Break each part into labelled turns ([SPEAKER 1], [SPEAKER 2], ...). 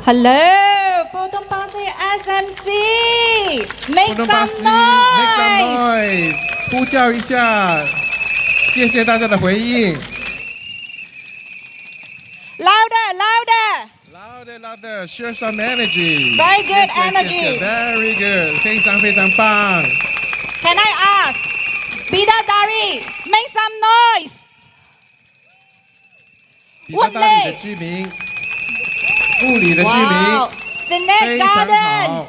[SPEAKER 1] Hello, Potong Pasir SMC. Make some noise.
[SPEAKER 2] 呼叫一下，谢谢大家的回应。
[SPEAKER 1] Louder, louder.
[SPEAKER 2] Louder, louder, share some energy.
[SPEAKER 1] Very good
[SPEAKER 2] 谢谢
[SPEAKER 1] energy.
[SPEAKER 2] Very good， 非常非常棒。
[SPEAKER 1] Can I ask, Bidadari, make some noise.
[SPEAKER 2] 比较大理的居民，布里的居民
[SPEAKER 1] Wow, Senate
[SPEAKER 2] 非常好
[SPEAKER 1] Gardens.。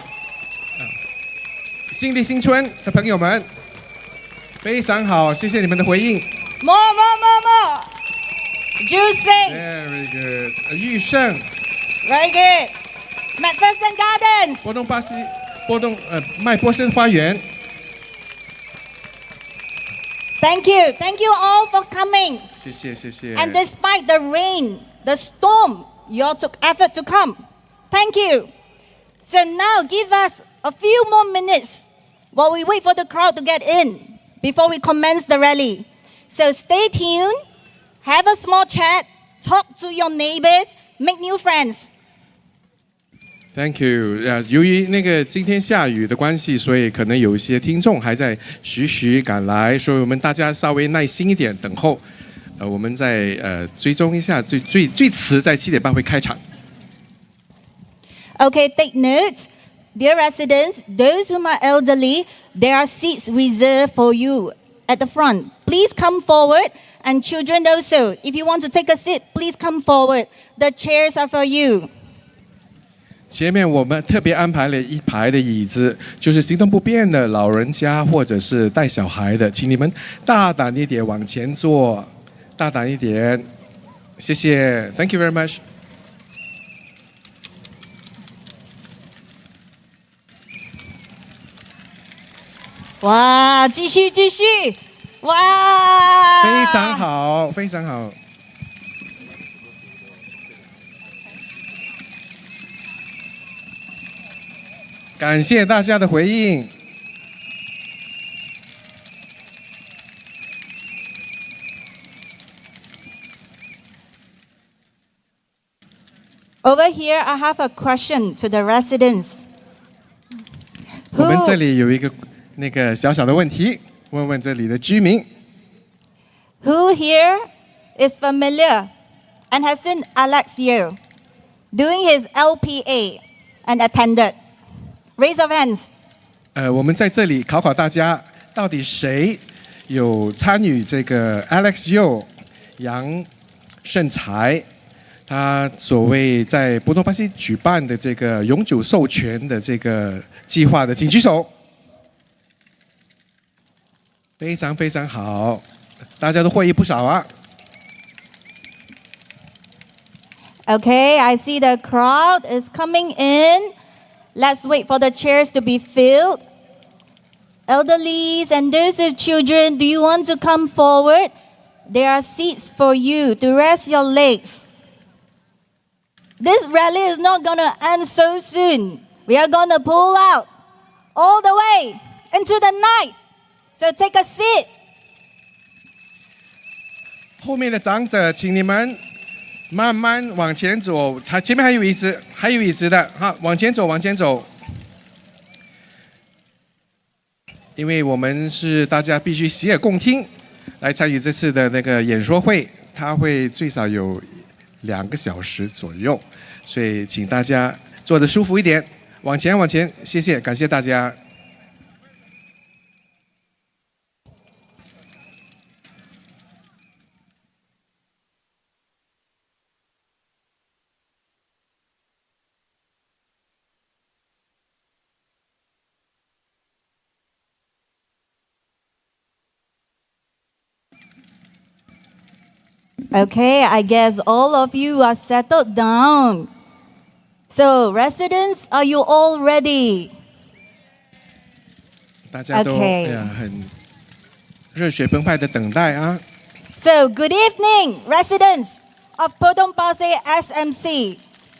[SPEAKER 2] 新力新村的朋友们，非常好，谢谢你们的回应。
[SPEAKER 1] More. Juicing.
[SPEAKER 2] Very good， 玉胜，
[SPEAKER 1] Very good. McPherson Gardens.
[SPEAKER 2] 麦波森花园。
[SPEAKER 1] Thank you all for coming.
[SPEAKER 2] 谢谢。
[SPEAKER 1] And despite the rain, the storm, you all took effort to come. Thank you. So now give us a few more minutes while we wait for the crowd to get in before we commence the rally. So stay tuned, have a small chat, talk to your neighbors, make new friends.
[SPEAKER 2] Thank you。由于今天下雨的关系，所以可能有一些听众还在徐赶来，所以我们大家稍微耐心一点，等候。我们再追踪一下，最迟在7点半会开场。
[SPEAKER 1] Okay, take note. Dear residents, those whom are elderly, there are seats reserved for you at the front. Please come forward, and children also. If you want to take a seat, please come forward. The chairs are for you.
[SPEAKER 2] 前面我们特别安排了一排的椅子，就是行动不便的老人家或者是带小孩的，请你们大胆一点往前坐，大胆一点，谢谢 ，Thank you very much。
[SPEAKER 1] 哇，继续，哇！
[SPEAKER 2] 非常好，非常好。感谢大家的回应。
[SPEAKER 1] Over here, I have a question to the residents.
[SPEAKER 2] 我们这里有一个小小的问题，问问这里的居民。
[SPEAKER 1] Who here is familiar and has seen Alex Yeo doing his LPA and attended? Raise of hands.
[SPEAKER 2] 我们在这里考大家，到底谁有参与这个 Alex Yeo 杨胜才他所谓在波多巴西举办的这个永久授权的这个计划的，请举手。非常非常好，大家都获益不少啊。
[SPEAKER 1] Okay, I see the crowd is coming in. Let's wait for the chairs to be filled. Elderlies and those with children, do you want to come forward? There are seats for you to rest your legs. This rally is not going to end so soon. We are going to pull out all the way into the night. So take a seat.
[SPEAKER 2] 后面的长者，请你们慢慢往前走，前面还有椅子的，好，往前走。因为我们是大家必须洗耳恭听，来参与这次的演说会，它会最少有2个小时左右，所以请大家坐得舒服一点，往前，谢谢，感谢大家。
[SPEAKER 1] Okay, I guess all of you are settled down. So, residents, are you all ready?
[SPEAKER 2] 大家都很热血澎湃的等待啊。
[SPEAKER 1] So, good evening, residents of Potong Pasir SMC.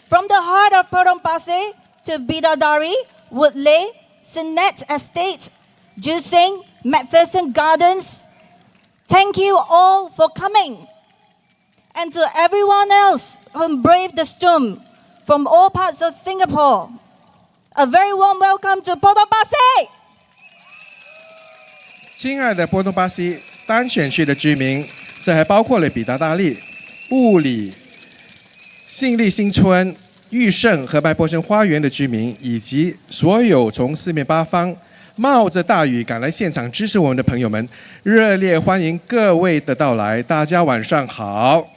[SPEAKER 1] From the heart of Potong Pasir to Bidadari, Woodley, Senate Estate, Jusing, McPherson Gardens, thank you all for coming. And to everyone else who braved the storm from all parts of Singapore. A very warm welcome to Potong Pasir.
[SPEAKER 2] 亲爱的波东巴西单选区的居民，这还包括了比达大利、布里、信利新村、裕盛和麦波生花园的居民，以及所有从四面八方冒着大雨赶来现场支持我们的朋友们，热烈欢迎各位的到来。大家晚上好。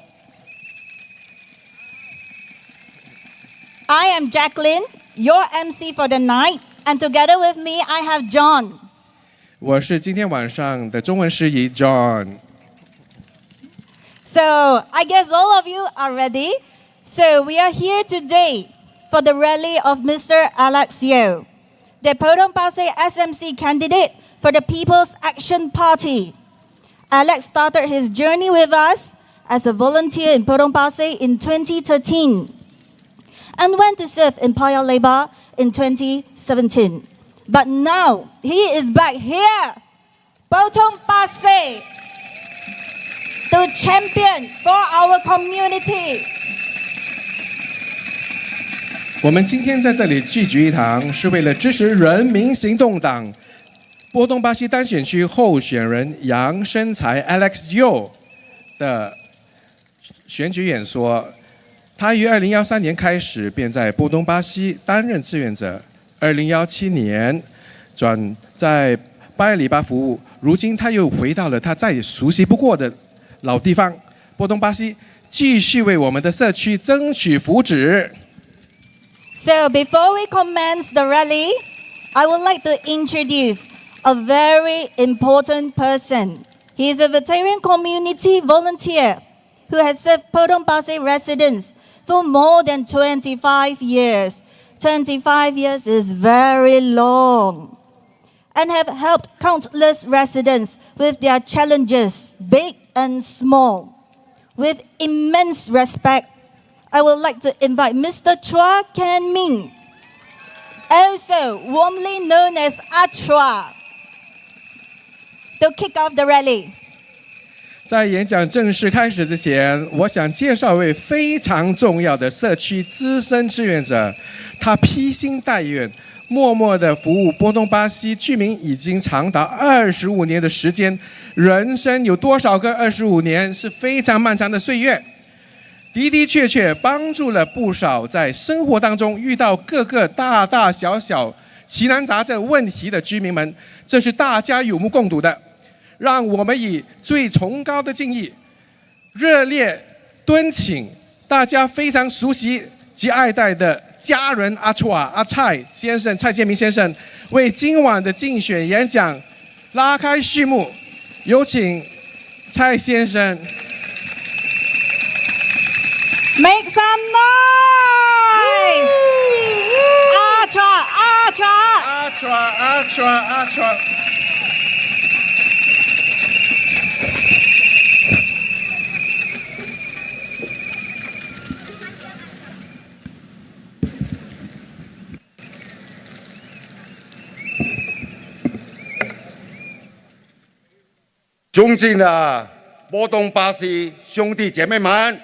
[SPEAKER 1] I am Jacqueline, your MC for the night, and together with me I have John.
[SPEAKER 2] 我是今天晚上的中文司仪 John。
[SPEAKER 1] So I guess all of you are ready. So we are here today for the rally of Mr. Alex Yeo, the Potong Pasir SMC candidate for the People's Action Party. Alex started his journey with us as a volunteer in Potong Pasir in 2013 and went to serve in Paya Lebar in 2017. But now he is back here, Potong Pasir, to champion for our community.
[SPEAKER 2] 我们今天在这里聚集一堂，是为了支持人民行动党波东巴西单选区候选人杨生才 Alex Yeo 的选举演说。他于2013年开始便在波东巴西担任志愿者，2017年转在巴里巴服务，如今他又回到了他再也熟悉不过的老地方波东巴西，继续为我们的社区争取福祉。
[SPEAKER 1] So before we commence the rally, I would like to introduce a very important person. He is a veteran community volunteer who has served Potong Pasir residents for more than 25 years. 25 years is very long. And have helped countless residents with their challenges, big and small. With immense respect, I would like to invite Mr. Chua Ken Ming, also warmly known as Achua, to kick off the rally.
[SPEAKER 2] 在演讲正式开始之前，我想介绍一位非常重要的社区资深志愿者，他披星戴月，默默地服务波东巴西居民已经长达25年的时间。人生有多少个25年？是非常漫长的岁月。的的确确帮助了不少在生活当中遇到各个大大小小奇难杂症问题的居民们，这是大家有目共睹的。让我们以最崇高的敬意，热烈敦请大家非常熟悉及爱戴的家人阿蔡先生、蔡建明先生，为今晚的竞选演讲拉开序幕。有请蔡先生。
[SPEAKER 1] Make some noise!
[SPEAKER 2] Achua。
[SPEAKER 3] 尊敬的波东巴西兄弟姐妹们，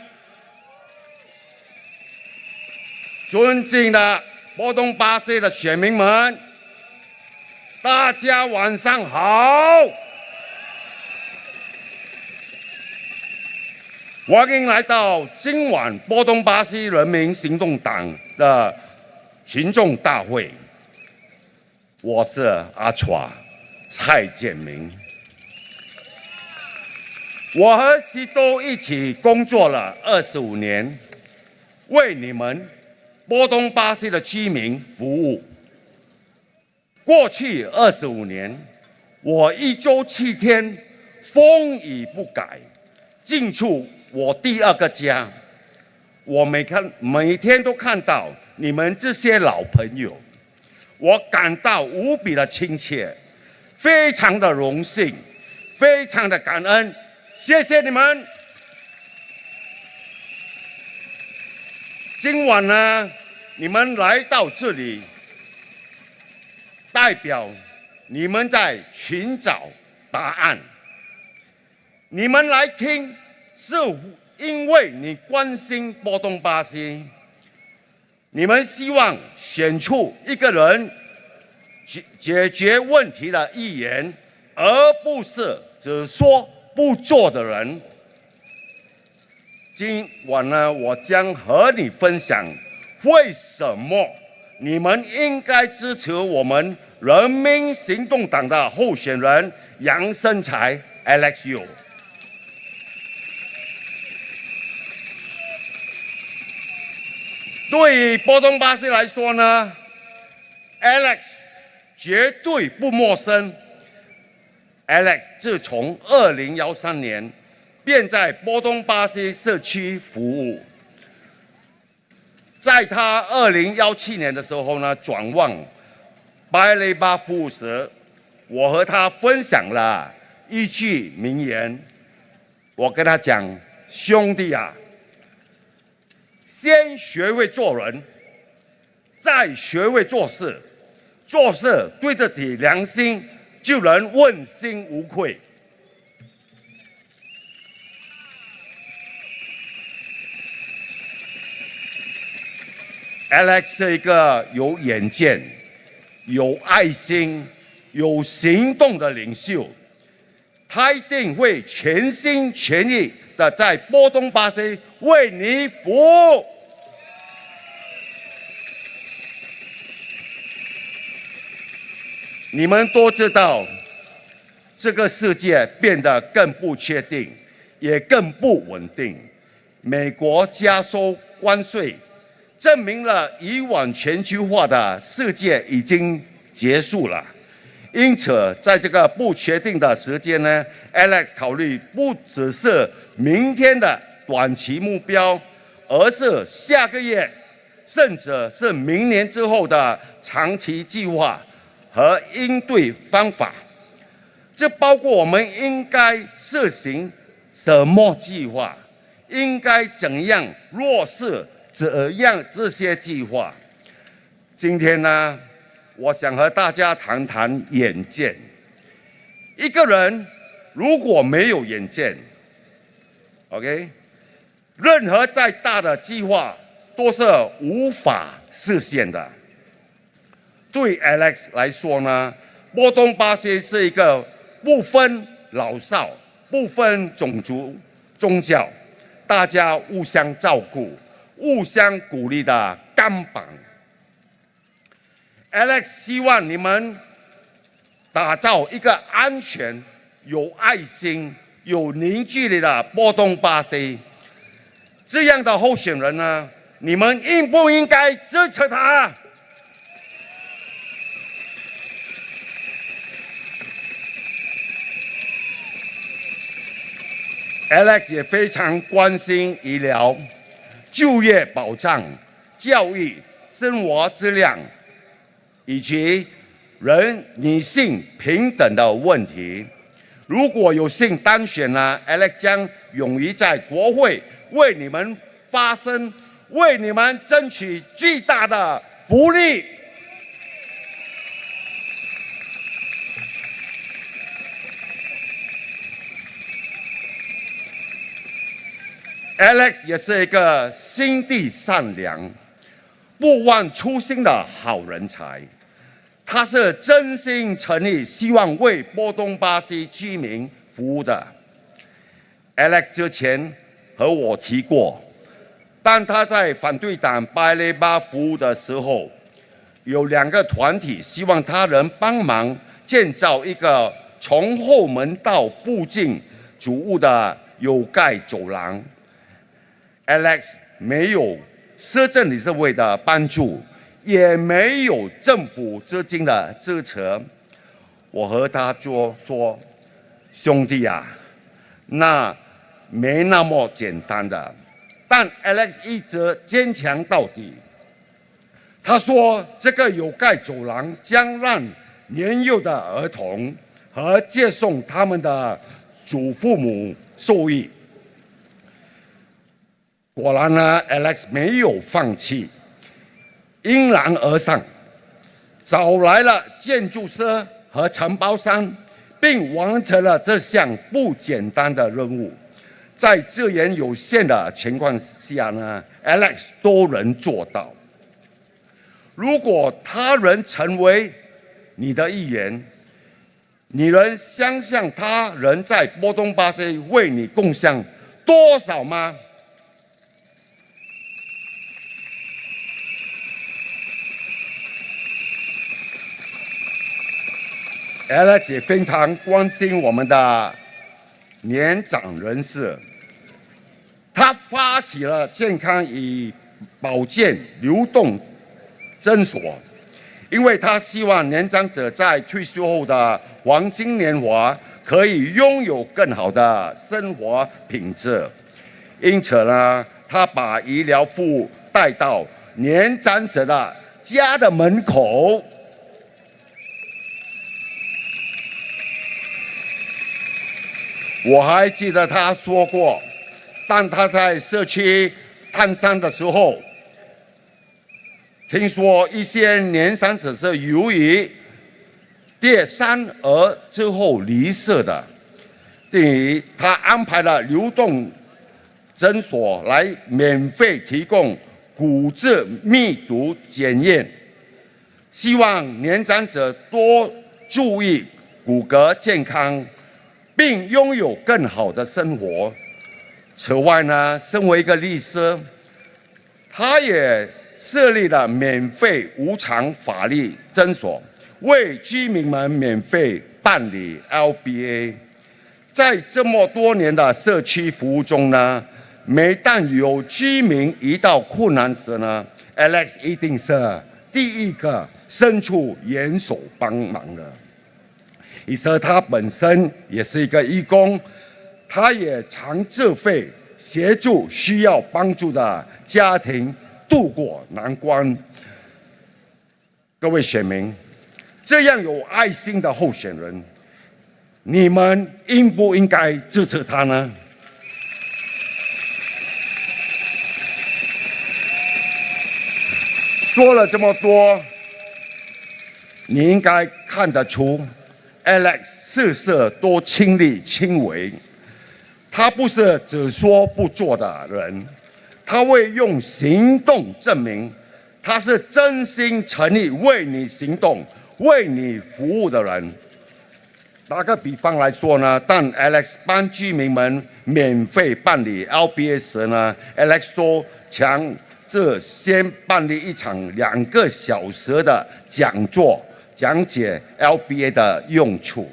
[SPEAKER 3] 尊敬的波东巴西的选民们，大家晚上好！欢迎来到今晚波东巴西人民行动党的群众大会。我是阿川蔡建明。我和西多一起工作了25年，为你们波东巴西的居民服务。过去25年，我1周7天，风雨不改，进出我第二个家。我每天都看到你们这些老朋友，我感到无比的亲切，非常的荣幸，非常的感恩。谢谢你们！今晚呢，你们来到这里，代表你们在寻找答案。你们来听，是因为你关心波东巴西。你们希望选出一个人解决问题的议员，而不是只说不做的人。今晚呢，我将和你分享为什么你们应该支持我们人民行动党的候选人杨生财 Alex Yeo。对于波东巴西来说呢 ，Alex 绝对不陌生。Alex 自从2013年便在波东巴西社区服务，在他2017年的时候呢，转往巴雷巴服务时，我和他分享了一句名言，我跟他讲：“兄弟啊，先学会做人，再学会做事，做事对得起良心，就能问心无愧。” Alex 是一个有远见、有爱心、有行动的领袖，他一定会全心全意的在波东巴西为你服务。你们都知道，这个世界变得更不确定，也更不稳定。美国加收关税，证明了以往全球化的世界已经结束了。因此，在这个不确定的时间呢 ，Alex 考虑不只是明天的短期目标，而是下个月，甚至是明年之后的长期计划和应对方法。这包括我们应该实行什么计划，应该怎样落实这些计划。今天呢，我想和大家谈谈远见。一个人如果没有远见 ，OK， 任何再大的计划都是无法实现的。对 Alex 来说呢，波东巴西是一个不分老少、不分种族、宗教，大家互相照顾、互相鼓励的钢板。Alex 希望你们打造一个安全、有爱心、有凝聚力的波东巴西。这样的候选人呢，你们应不应该支持他？Alex 也非常关心医疗、就业保障、教育、生活质量，以及女性平等的问题。如果有幸当选呢 ，Alex 将勇于在国会为你们发声，为你们争取巨大的福利。Alex 也是一个心地善良、不忘初心的好人才。他是真心诚意希望为波东巴西居民服务的。Alex 之前和我提过，当他在反对党巴雷巴服务的时候，有2个团体希望他能帮忙建造一个从后门到附近主屋的有盖走廊。Alex 没有市政理事会的帮助，也没有政府资金的支持。我和他说：“兄弟啊，那没那么简单的。”但 Alex 一直坚强到底。他说：“这个有盖走廊将让年幼的儿童和接送他们的祖父母受益。”果然呢 ，Alex 没有放弃，迎难而上，找来了建筑师和承包商，并完成了这项不简单的任务。在资源有限的情况下呢 ，Alex 都能做到。如果他人成为你的议员，你能想象他人在波东巴西为你贡献多少吗？Alex 也非常关心我们的年长人士，他发起了健康与保健流动诊所，因为他希望年长者在退休后的黄金年华可以拥有更好的生活品质。因此呢，他把医疗服务带到年长者的家的门口。我还记得他说过，当他在社区探山的时候，听说一些年长者是由于跌山而之后离世的，等于他安排了流动诊所来免费提供骨质密度检验，希望年长者多注意骨骼健康，并拥有更好的生活。此外呢，身为一个律师，他也设立了免费无偿法律诊所，为居民们免费办理 LBA。在这么多年的社区服务中呢，每当有居民遇到困难时呢 ，Alex 一定是第一个伸出援手帮忙的。而且他本身也是一个义工，他也常自费协助需要帮助的家庭渡过难关。各位选民，这样有爱心的候选人，你们应不应该支持他呢？说了这么多，你应该看得出 Alex 事事都亲力亲为，他不是只说不做的人，他会用行动证明他是真心诚意为你行动、为你服务的人。打个比方来说呢，当 Alex 帮居民们免费办理 LBA 时呢 ，Alex 都强制先办理一场2个小时的讲座，讲解 LBA 的用处。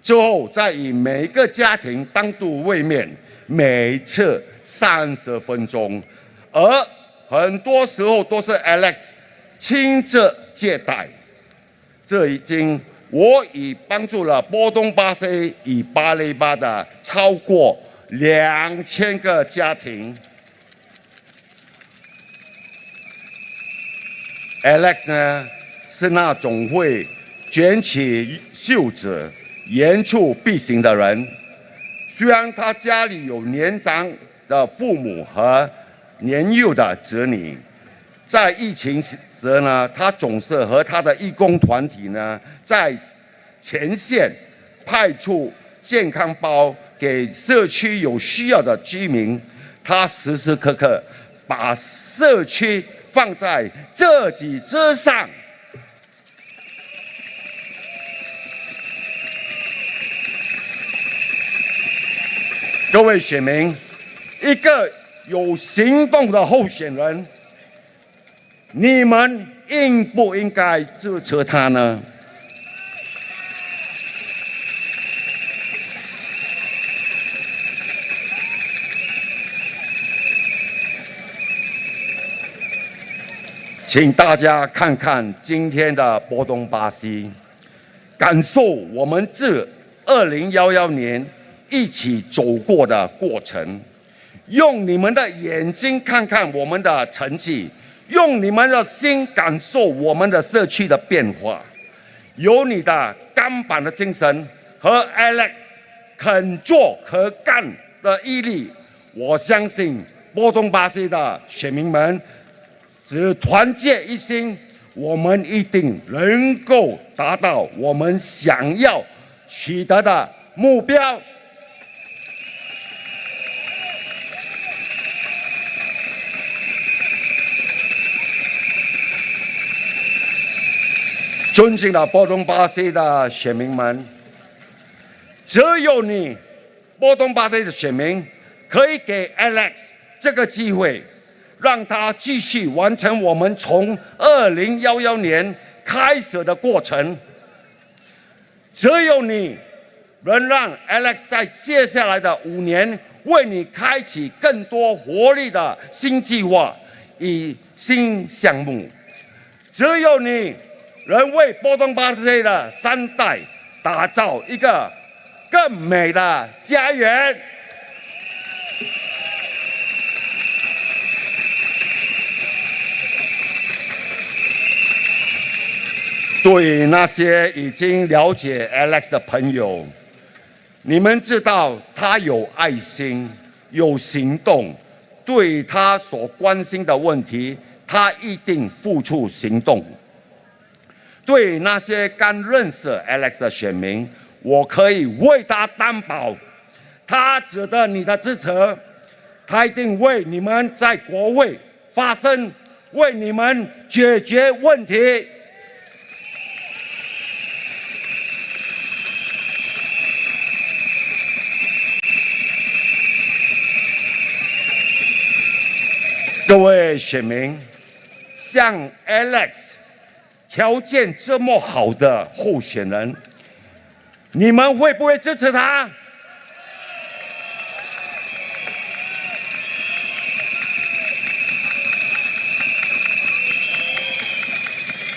[SPEAKER 3] 之后再以每个家庭单独会面，每次30分钟，而很多时候都是 Alex 亲自接待。这我已帮助了波东巴西与巴雷巴的超过2000个家庭。Alex 呢，是那种会卷起袖子言出必行的人。虽然他家里有年长的父母和年幼的子女，在疫情时呢，他总是和他的义工团体呢，在前线派出健康包给社区有需要的居民。他时时刻刻把社区放在自己之上。各位选民，一个有行动的候选人，你们应不应该支持他呢？请大家看看今天的波东巴西，感受我们自2011年一起走过的过程，用你们的眼睛看看我们的成绩，用你们的心感受我们的社区的变化。有你的钢板的精神和 Alex 肯做可干的毅力，我相信波东巴西的选民们只团结一心，我们一定能够达到我们想要取得的目标。尊敬的波东巴西的选民们，只有你波东巴西的选民可以给 Alex 这个机会，让他继续完成我们从2011年开始的过程。只有你能让 Alex 在接下来的5年为你开启更多活力的新计划与新项目。只有你能为波东巴西的3代打造一个更美的家园。对于那些已经了解 Alex 的朋友，你们知道他有爱心、有行动，对他所关心的问题，他一定付出行动。对那些刚认识 Alex 的选民，我可以为他担保，他值得你的支持，他一定为你们在国会发声，为你们解决问题。各位选民，像 Alex 条件这么好的候选人，你们会不会支持他？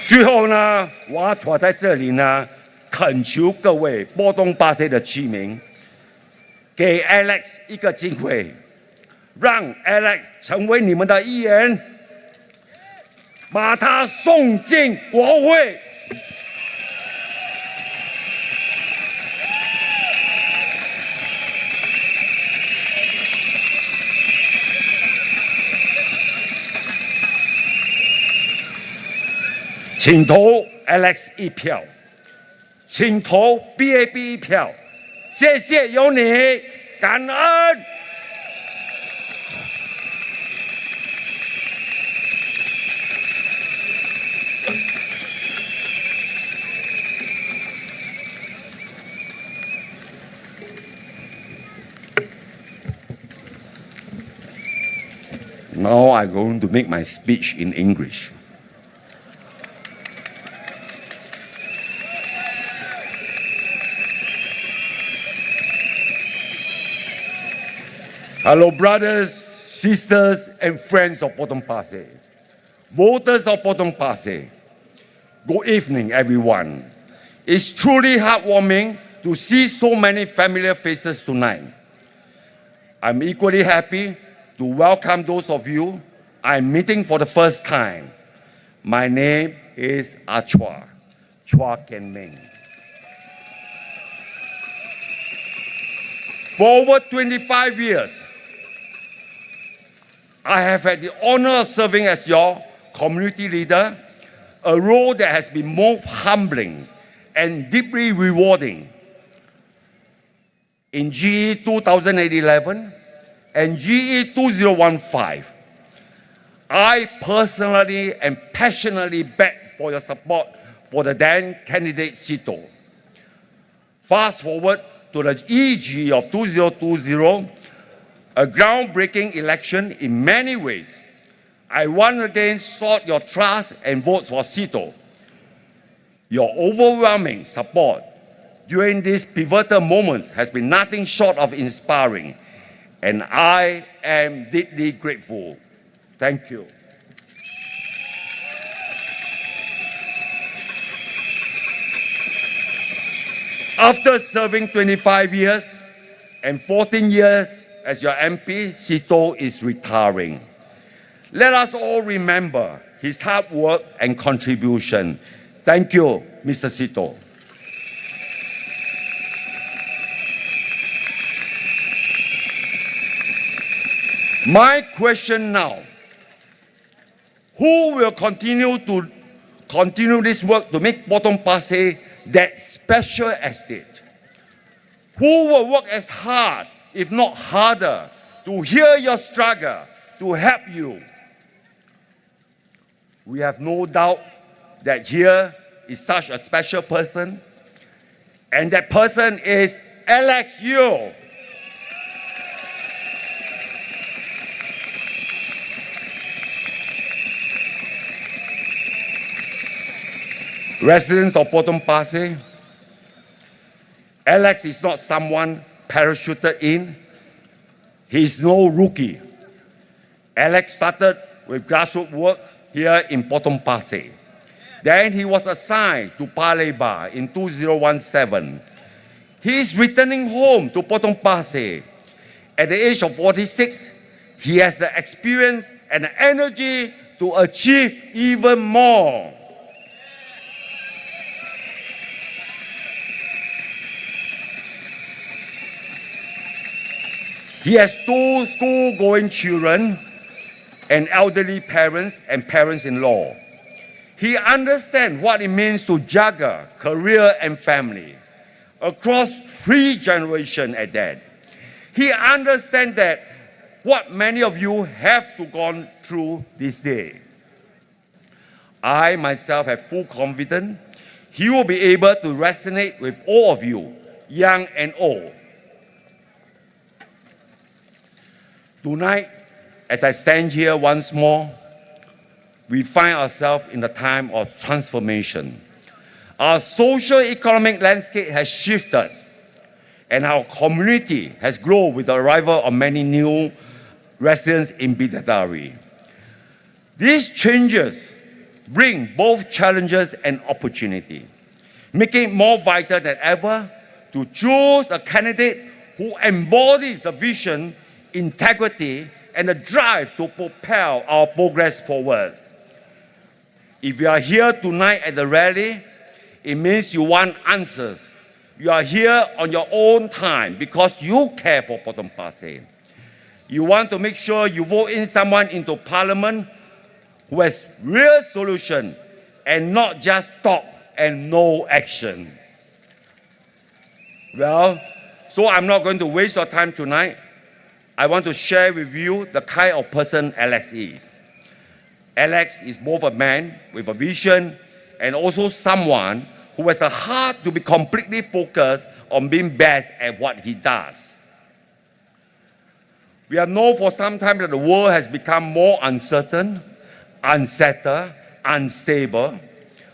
[SPEAKER 3] 最后呢，我要坐在这里呢，恳求各位波东巴西的居民，给 Alex 一个机会。让 Alex 成为你们的议员，把他送进国会。请投 Alex 一票，请投 PAP 一票，谢谢有你，感恩。Now I'm going to make my speech in English. Hello, brothers, sisters, and friends of Potong Pasir, voters of Potong Pasir. Good evening, everyone. It's truly heartwarming to see so many familiar faces tonight. I'm equally happy to welcome those of you I'm meeting for the first time. My name is Chua Ken Ming. For over 25 years, I have had the honor of serving as your community leader, a role that has been most humbling and deeply rewarding. In GE 2011, and GE 2015, I personally and passionately begged for your support for the then candidate Sito. Fast forward to the EG of 2020, a groundbreaking election in many ways. I once again sought your trust and vote for Sito. Your overwhelming support during these pivotal moments has been nothing short of inspiring, and I am deeply grateful. Thank you. After serving 25 years and 14 years as your MP, Sito is retiring. Let us all remember his hard work and contribution. Thank you, Mr. Sito. My question now, who will continue this work to make Potong Pasir that special estate? Who will work as hard, if not harder, to hear your struggle, to help you? We have no doubt that here is such a special person, and that person is Alex Yeo. Residents of Potong Pasir, Alex is not someone parachuted in. He is no rookie. Alex started with grassroots work here in Potong Pasir. Then he was assigned to Parliamentary in 2017. He is returning home to Potong Pasir. At the age of 46, he has the experience and the energy to achieve even more. He has 2 school-going children and elderly parents and parents-in-law. He understands what it means to juggle career and family across 3 generations at that. He understands that what many of you have to gone through this day. I myself have full confidence he will be able to resonate with all of you, young and old. Tonight, as I stand here once more, we find ourselves in a time of transformation. Our socio-economic landscape has shifted, and our community has grown with the arrival of many new residents in Bidadari. These changes bring both challenges and opportunity, making it more vital than ever to choose a candidate who embodies a vision, integrity, and a drive to propel our progress forward. If you are here tonight at the rally, it means you want answers. You are here on your own time because you care for Potong Pasir. You want to make sure you vote in someone into Parliament who has real solution and not just talk and no action. Well, so I'm not going to waste your time tonight. I want to share with you the kind of person Alex is. Alex is both a man with a vision and also someone who has a heart to be completely focused on being best at what he does. We have known for some time that the world has become more uncertain, unsettled, unstable.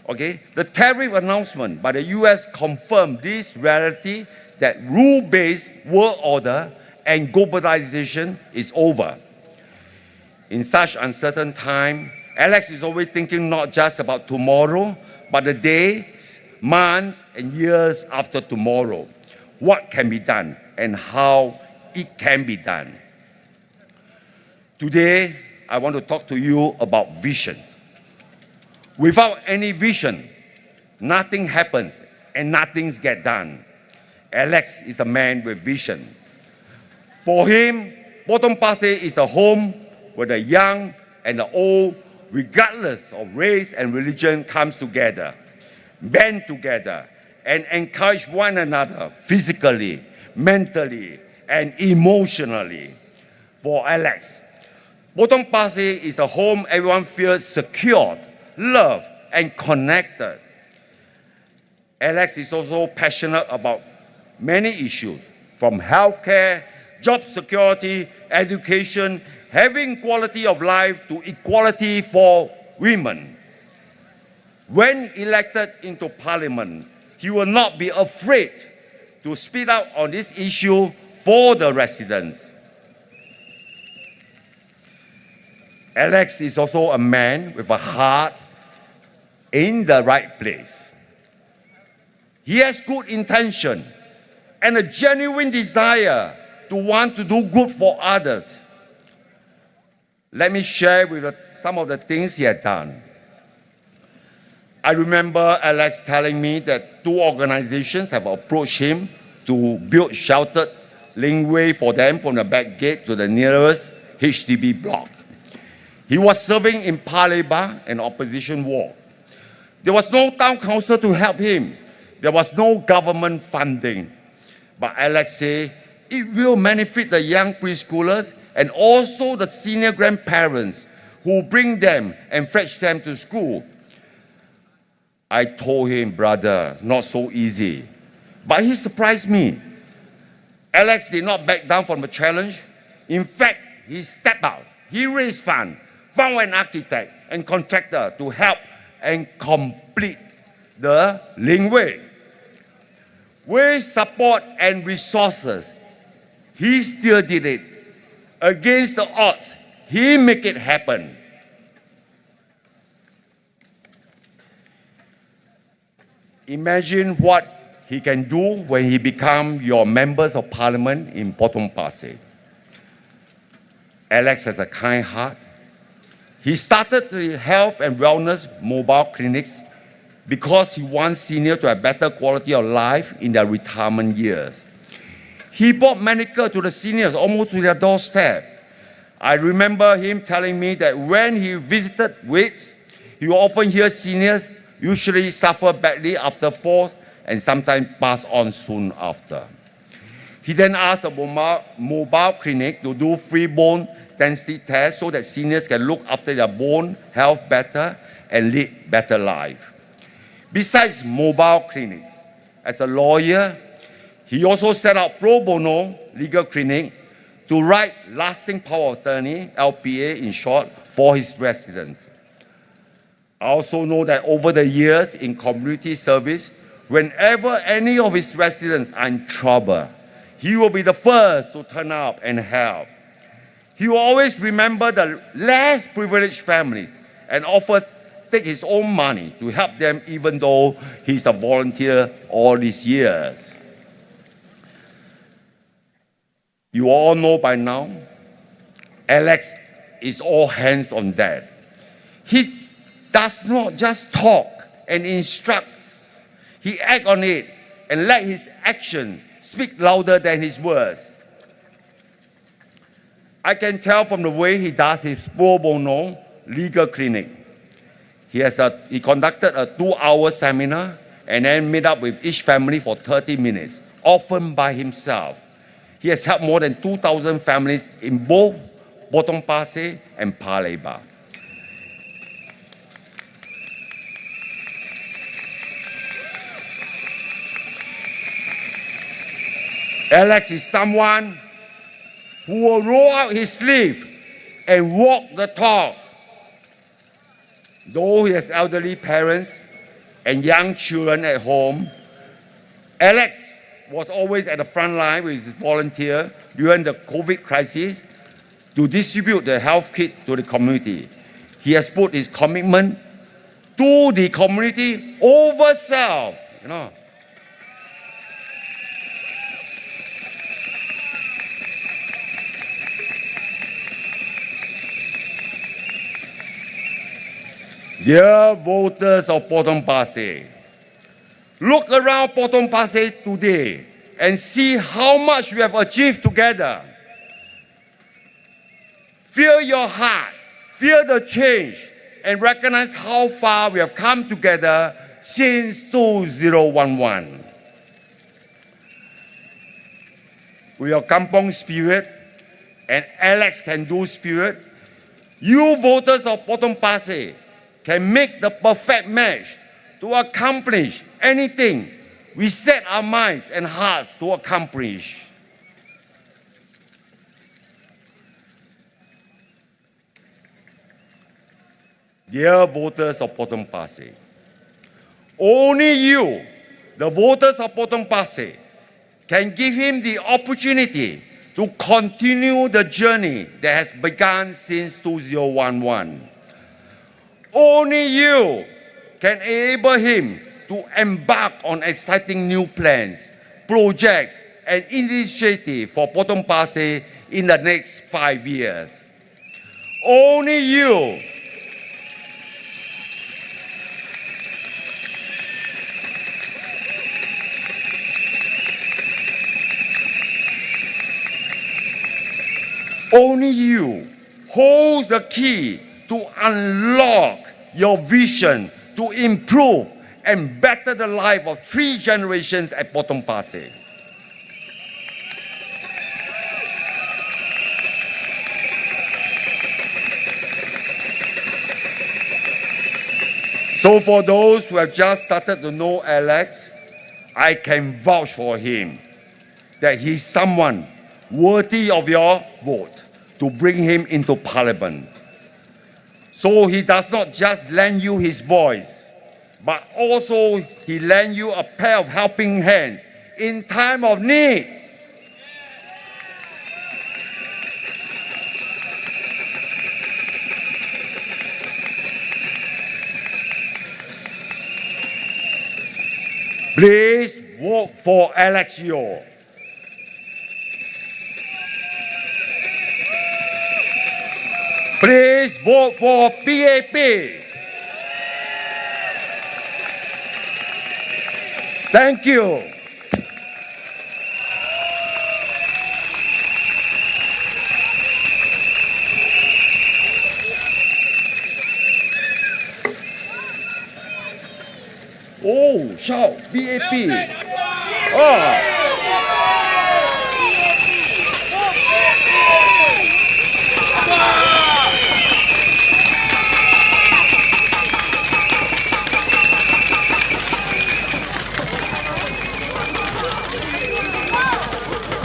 [SPEAKER 3] Okay? The tariff announcement by the US confirmed this reality that rule-based world order and globalization is over. In such uncertain time, Alex is always thinking not just about tomorrow, but the days, months, and years after tomorrow. What can be done and how it can be done. Today, I want to talk to you about vision. Without any vision, nothing happens and nothing gets done. Alex is a man with vision. For him, Potong Pasir is a home where the young and the old, regardless of race and religion, comes together, band together, and encourage one another physically, mentally, and emotionally. For Alex, Potong Pasir is a home everyone feels secured, loved, and connected. Alex is also passionate about many issues, from healthcare, job security, education, having quality of life to equality for women. When elected into Parliament, he will not be afraid to speak out on this issue for the residents. Alex is also a man with a heart in the right place. He has good intention and a genuine desire to want to do good for others. Let me share with you some of the things he had done. I remember Alex telling me that 2 organizations have approached him to build sheltered linkway for them from the back gate to the nearest HDB block. He was serving in Parliamentary, an opposition ward. There was no town council to help him. There was no government funding. But Alex said, it will benefit the young preschoolers and also the senior grandparents who bring them and fetch them to school. I told him, brother, not so easy. But he surprised me. Alex did not back down from the challenge. In fact, he stepped out. He raised funds, found an architect and contractor to help and complete the linkway. With support and resources, he still did it. Against the odds, he make it happen. Imagine what he can do when he become your members of parliament in Potong Pasir. Alex has a kind heart. He started the health and wellness mobile clinics because he wants seniors to have better quality of life in their retirement years. He brought medical to the seniors almost to their doorstep. I remember him telling me that when he visited WITS, he often hear seniors usually suffer badly after falls and sometimes pass on soon after. He then asked the mobile clinic to do free bone density tests so that seniors can look after their bone health better and lead better life. Besides mobile clinics, as a lawyer, he also set up pro bono legal clinic to write lasting power of attorney, LPA in short, for his residents. I also know that over the years in community service, whenever any of his residents are in trouble, he will be the first to turn up and help. He will always remember the less privileged families and take his own money to help them even though he's a volunteer all these years. You all know by now, Alex is all hands on deck. He does not just talk and instruct. He acts on it and let his action speak louder than his words. I can tell from the way he does his pro bono legal clinic. He conducted a 2-hour seminar and then met up with each family for 30 minutes, often by himself. He has helped more than 2,000 families in both Potong Pasir and Parliamentary. Alex is someone who will roll out his sleeve and walk the talk. Though he has elderly parents and young children at home, Alex was always at the front line with his volunteer during the COVID crisis to distribute the health kit to the community. He has put his commitment to the community over self. Dear voters of Potong Pasir, look around Potong Pasir today and see how much we have achieved together. Feel your heart, feel the change, and recognize how far we have come together since 2011. With your kampong spirit and Alex can do spirit, you voters of Potong Pasir can make the perfect match to accomplish anything we set our minds and hearts to accomplish. Dear voters of Potong Pasir, only you, the voters of Potong Pasir, can give him the opportunity to continue the journey that has begun since 2011. Only you can enable him to embark on exciting new plans, projects, and initiatives for Potong Pasir in the next 5 years. Only you hold the key to unlock your vision to improve and better the life of 3 generations at Potong Pasir. So for those who have just started to know Alex, I can vouch for him that he's someone worthy of your vote to bring him into Parliament. So he does not just lend you his voice, but also he lend you a pair of helping hands in time of need. Please vote for Alex Yeo. Please vote for PAP. Thank you. Oh, shout, PAP. Oh.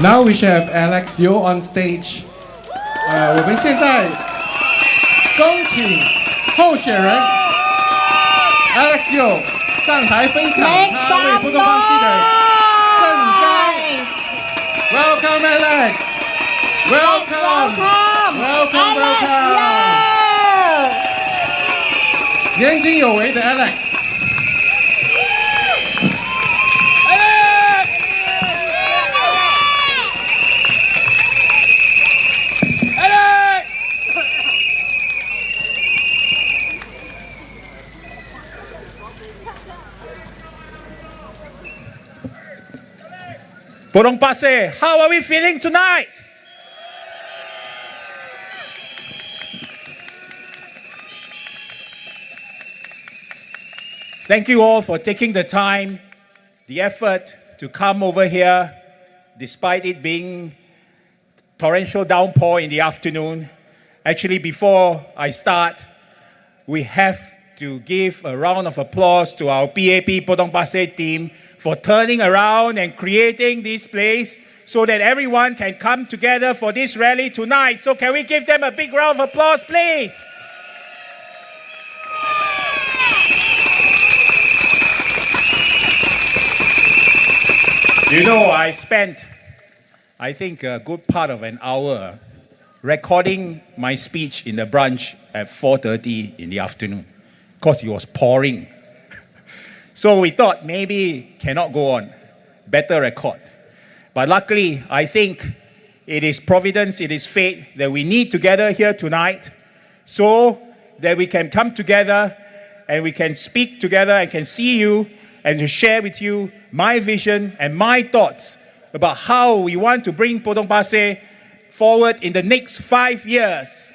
[SPEAKER 2] Now we shall have Alex Yeo on stage. 我们现在恭请候选人 Alex Yeo 上台分享他为不同邦系的政纲。Welcome Alex. Welcome. Welcome. 年轻有为的 Alex。Potong
[SPEAKER 4] Pasir, how are we feeling tonight? Thank you all for taking the time, the effort to come over here, despite it being torrential downpour in the afternoon. Actually, before I start, we have to give a round of applause to our PAP Potong Pasir team for turning around and creating this place so that everyone can come together for this rally tonight. So can we give them a big round of applause, please? You know, I spent, I think, a good part of an hour recording my speech in the branch at 4:30 in the afternoon because it was pouring. So we thought maybe cannot go on, better record. But luckily, I think it is providence, it is fate that we need to gather here tonight so that we can come together and we can speak together and can see you and to share with you my vision and my thoughts about how we want to bring Potong Pasir forward in the next 5 years.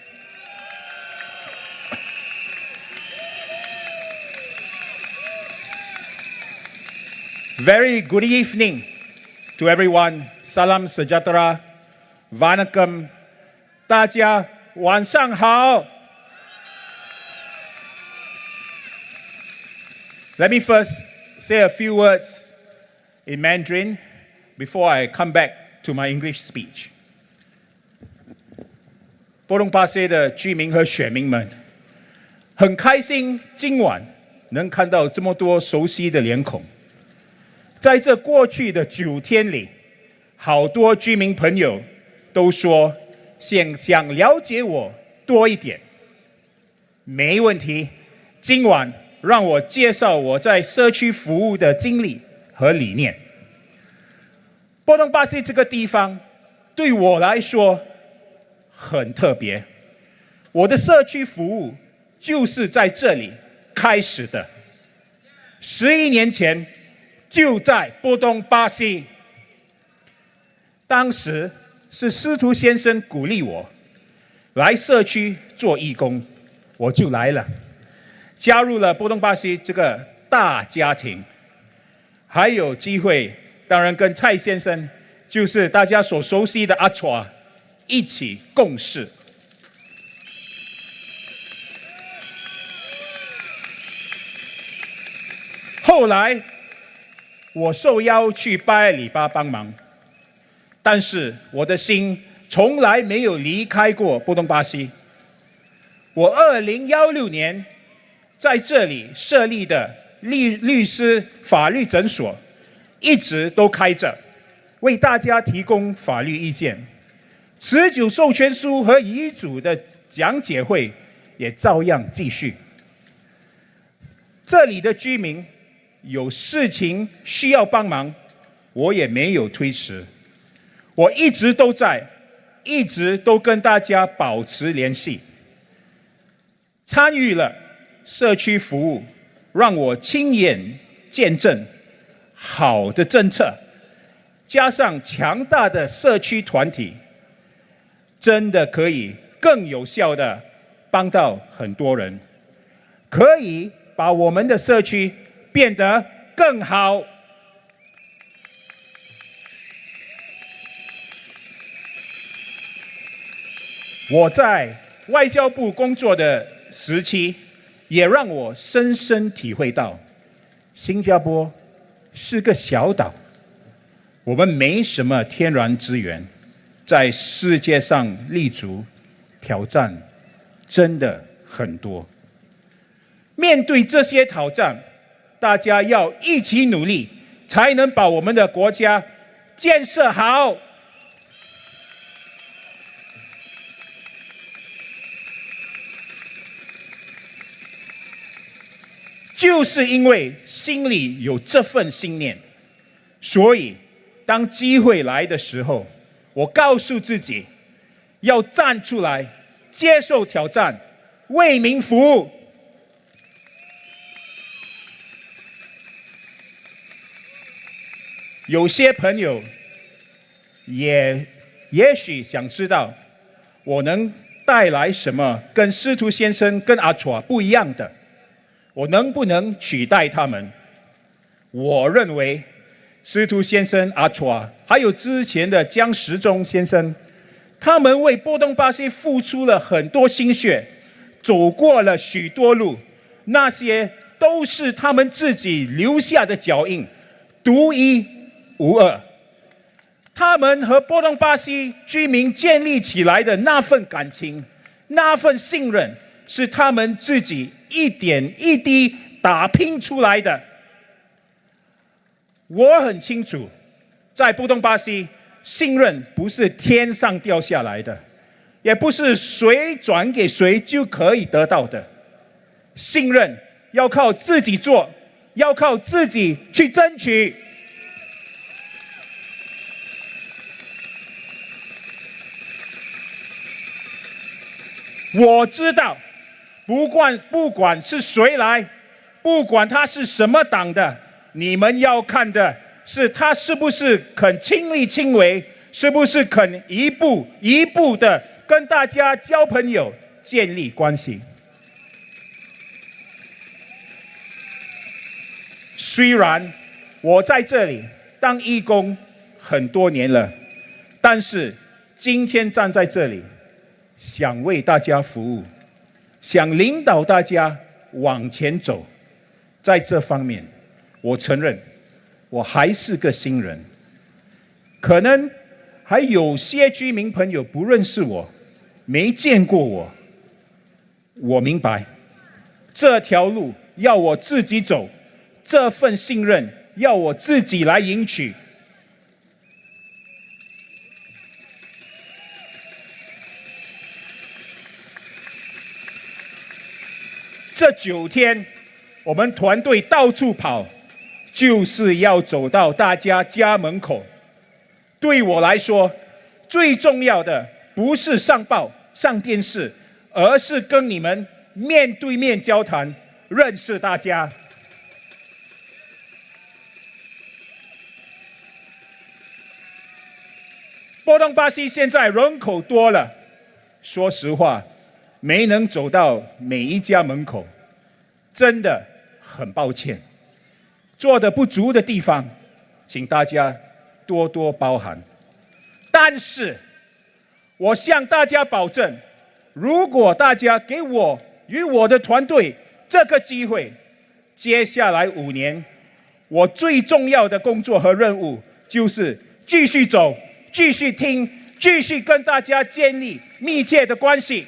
[SPEAKER 4] Very good evening to everyone. Salam sejahtera. Vanakkam. 大家晚上好. Let me first say a few words in Mandarin before I come back to my English speech. 波隆巴西的居民和选民们，很开心今晚能看到这么多熟悉的脸孔。在这过去的9天里，好多居民朋友都说想了解我多一点。没问题，今晚让我介绍我在社区服务的经历和理念。波东巴西这个地方对我来说很特别，我的社区服务就是在这里开始的。11年前就在波东巴西，当时是司徒先生鼓励我来社区做义工，我就来了，加入了波东巴西这个大家庭，还有机会，当然跟蔡先生，就是大家所熟悉的阿川一起共事。后来我受邀去巴尔里巴帮忙，但是我的心从来没有离开过波东巴西。我2016年在这里设立的律师法律诊所一直都开着，为大家提供法律意见。持久授权书和遗嘱的讲解会也照样继续。这里的居民有事情需要帮忙，我也没有推迟，我一直都在，一直都跟大家保持联系。参与了社区服务，让我亲眼见证好的政策，加上强大的社区团体，真的可以更有效地帮到很多人，可以把我们的社区变得更好。我在外交部工作的时期，也让我深深体会到，新加坡是个小岛，我们没什么天然资源，在世界上立足，挑战真的很多。面对这些挑战，大家要一起努力，才能把我们的国家建设好。就是因为心里有这份信念，所以当机会来的时候，我告诉自己要站出来，接受挑战，为民服务。有些朋友也许想知道我能带来什么跟司徒先生跟阿楚不一样的，我能不能取代他们？我认为司徒先生、阿楚还有之前的江时中先生，他们为波东巴西付出了很多心血，走过了许多路，那些都是他们自己留下的脚印，独一无二。他们和波东巴西居民建立起来的那份感情，那份信任，是他们自己一点一滴打拼出来的。我很清楚，在波东巴西，信任不是天上掉下来的，也不是谁转给谁就可以得到的。信任要靠自己做，要靠自己去争取。我知道，不管是谁来，不管他是什么党的，你们要看的是他是不是肯亲力亲为，是不是肯一步一步的跟大家交朋友、建立关系。虽然我在这里当义工很多年了，但是今天站在这里，想为大家服务，想领导大家往前走，在这方面，我承认我还是个新人，可能还有些居民朋友不认识我，没见过我。我明白，这条路要我自己走，这份信任要我自己来赢取。这9天，我们团队到处跑，就是要走到大家家门口。对我来说，最重要的不是上报、上电视，而是跟你们面对面交谈，认识大家。波东巴西现在人口多了，说实话，没能走到每一家门口，真的很抱歉。做得不足的地方，请大家多多包涵。但是，我向大家保证，如果大家给我与我的团队这个机会，接下来5年我最重要的工作和任务就是继续走，继续听，继续跟大家建立密切的关系。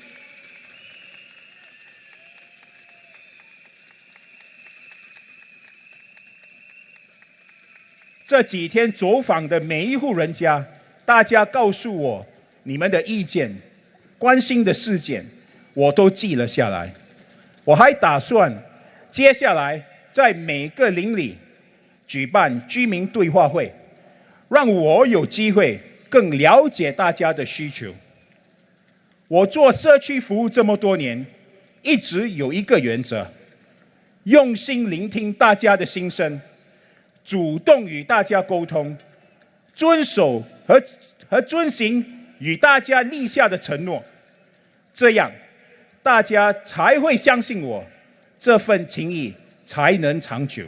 [SPEAKER 4] 这几天走访的每一户人家，大家告诉我你们的意见、关心的事件，我都记了下来。我还打算接下来在每个邻里举办居民对话会，让我有机会更了解大家的需求。我做社区服务这么多年，一直有一个原则：用心聆听大家的心声，主动与大家沟通，遵守和遵行与大家立下的承诺，这样大家才会相信我，这份情谊才能长久。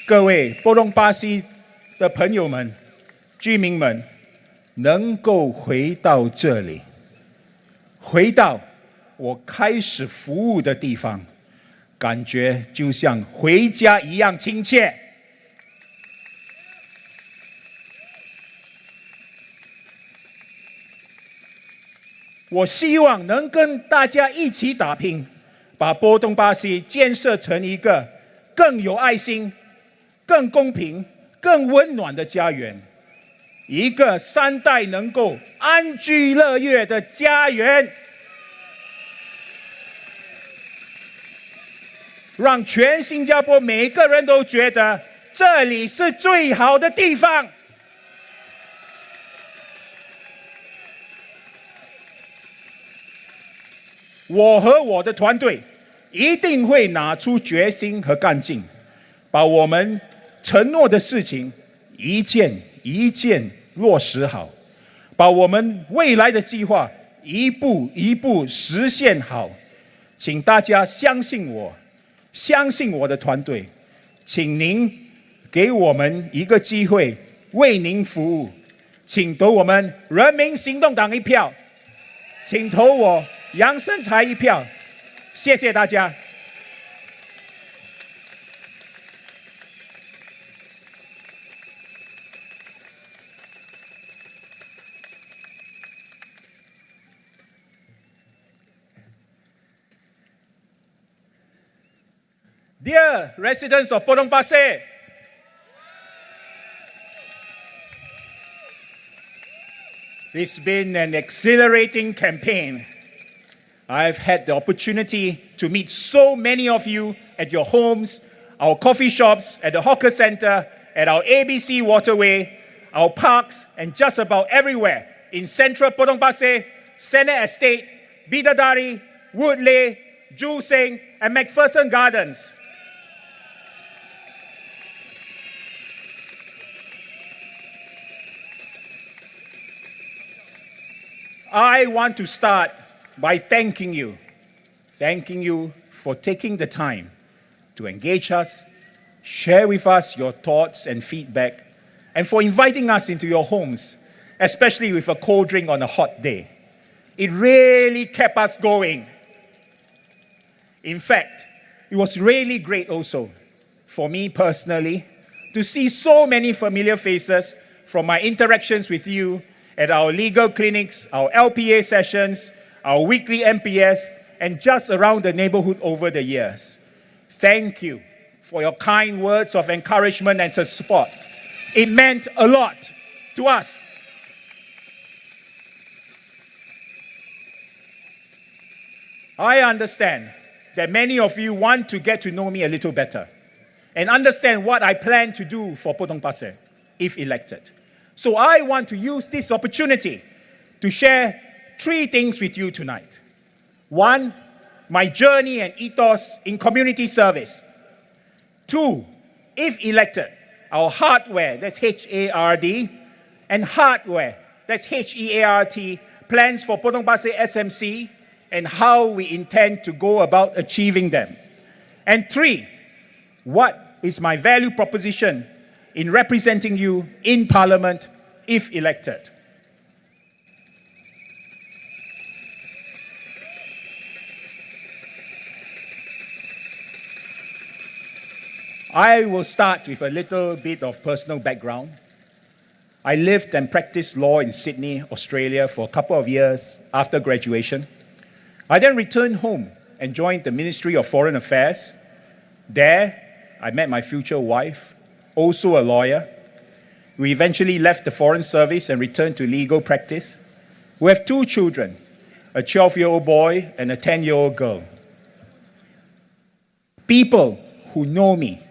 [SPEAKER 4] 各位波隆巴西的朋友们、居民们，能够回到这里，回到我开始服务的地方，感觉就像回家一样亲切。我希望能跟大家一起打拼，把波东巴西建设成一个更有爱心、更公平、更温暖的家园，一个3代能够安居乐业的家园，让全新加坡每个人都觉得这里是最好的地方。我和我的团队一定会拿出决心和干劲，把我们承诺的事情一件一件落实好，把我们未来的计划一步一步实现好。请大家相信我，相信我的团队，请您给我们一个机会为您服务，请投我们人民行动党一票，请投我杨生财一票，谢谢大家。Dear residents of Potong Pasir, it's been an exhilarating campaign. I've had the opportunity to meet so many of you at your homes, our coffee shops, at the hawker center, at our ABC waterway, our parks, and just about everywhere in central Potong Pasir, Senate Estate, Bidadari, Woodley, Joo Seng, and McPherson Gardens. I want to start by thanking you for taking the time to engage us, share with us your thoughts and feedback, and for inviting us into your homes, especially with a cold drink on a hot day. It really kept us going. In fact, it was really great also for me personally to see so many familiar faces from my interactions with you at our legal clinics, our LPA sessions, our weekly MPS, and just around the neighborhood over the years. Thank you for your kind words of encouragement and support. It meant a lot to us. I understand that many of you want to get to know me a little better and understand what I plan to do for Potong Pasir if elected. So I want to use this opportunity to share 3 things with you tonight. 1, my journey and ethos in community service. 2, if elected, our hardware, that's H-A-R-D, and hardware, that's H-E-A-R-T, plans for Potong Pasir SMC and how we intend to go about achieving them. And 3, what is my value proposition in representing you in Parliament if elected. I will start with a little bit of personal background. I lived and practiced law in Sydney, Australia for a couple of years after graduation. I then returned home and joined the Ministry of Foreign Affairs. There, I met my future wife, also a lawyer. We eventually left the Foreign Service and returned to legal practice. We have 2 children, a 12-year-old boy and a 10-year-old girl. People who know me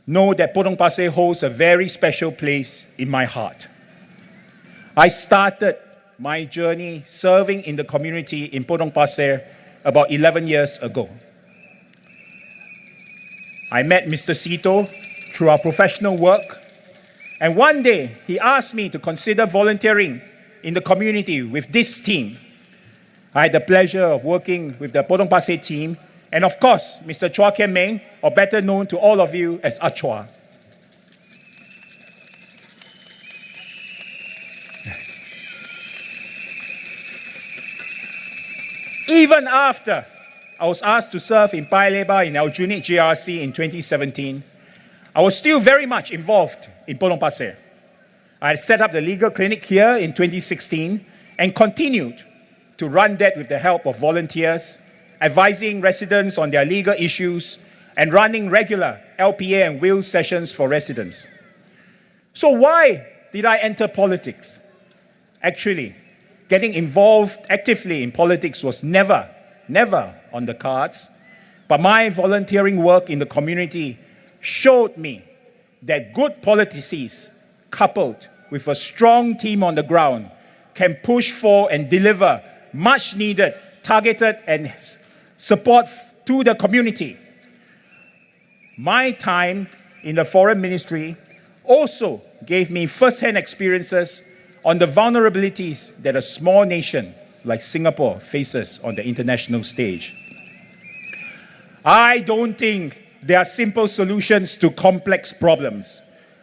[SPEAKER 4] know that Potong Pasir holds a very special place in my heart. I started my journey serving in the community in Potong Pasir about 11 years ago. I met Mr. Sito through our professional work, and one day he asked me to consider volunteering in the community with this team. I had the pleasure of working with the Potong Pasir team, and of course, Mr. Chua Kian Meng, or better known to all of you as Achua. Even after I was asked to serve in Paya Lebar in Aljunied GRC in 2017, I was still very much involved in Potong Pasir. I had set up the legal clinic here in 2016 and continued to run that with the help of volunteers, advising residents on their legal issues, and running regular LPA and will sessions for residents. So why did I enter politics? Actually, getting involved actively in politics was never on the cards, but my volunteering work in the community showed me that good policies, coupled with a strong team on the ground, can push for and deliver much needed, targeted and support to the community. My time in the Foreign Ministry also gave me first-hand experiences on the vulnerabilities that a small nation like Singapore faces on the international stage. I don't think there are simple solutions to complex problems.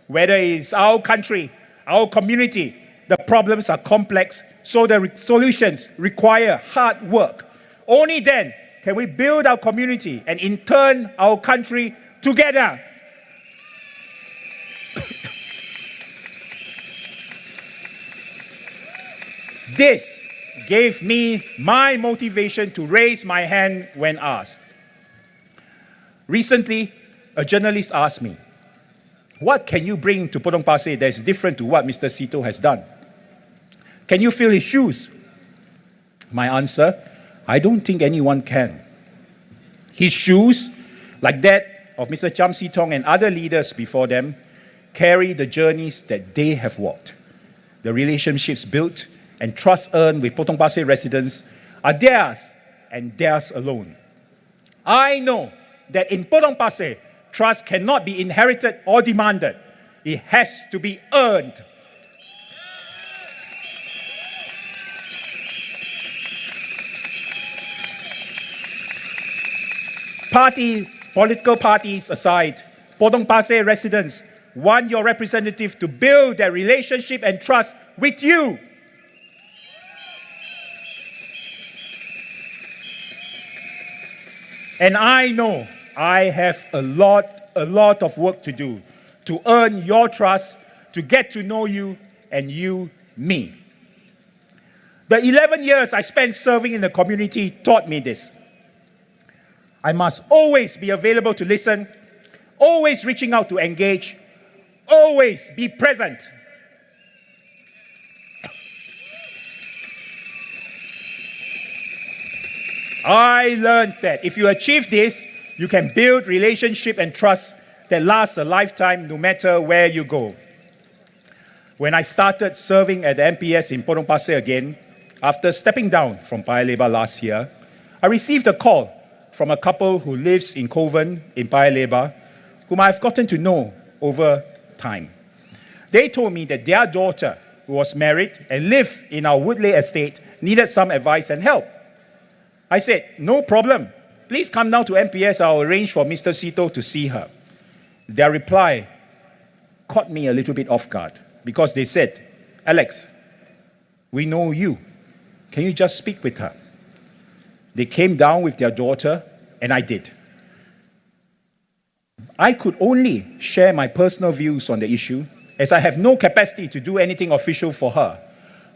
[SPEAKER 4] Whether it's our country, our community, the problems are complex, so the solutions require hard work. Only then can we build our community and in turn our country together. This gave me my motivation to raise my hand when asked. Recently, a journalist asked me, "What can you bring to Potong Pasir that is different to what Mr. Sito has done? Can you fill his shoes?" My answer, I don't think anyone can. His shoes, like that of Mr. Cham Sitong and other leaders before them, carry the journeys that they have walked. The relationships built and trust earned with Potong Pasir residents are theirs and theirs alone. I know that in Potong Pasir, trust cannot be inherited or demanded. It has to be earned. Political parties aside, Potong Pasir residents want your representative to build their relationship and trust with you. And I know I have a lot of work to do to earn your trust, to get to know you, and you me. The 11 years I spent serving in the community taught me this. I must always be available to listen, always reaching out to engage, always be present. I learned that if you achieve this, you can build relationship and trust that lasts a lifetime no matter where you go. When I started serving at the MPS in Potong Pasir again, after stepping down from Paya Lebar last year, I received a call from a couple who lives in Kovan in Paya Lebar, whom I've gotten to know over time. They told me that their daughter, who was married and lived in our Woodley estate, needed some advice and help. I said, "No problem. Please come down to MPS. I'll arrange for Mr. Sito to see her." Their reply caught me a little bit off guard because they said, "Alex, we know you. Can you just speak with her?" They came down with their daughter, and I did. I could only share my personal views on the issue, as I have no capacity to do anything official for her.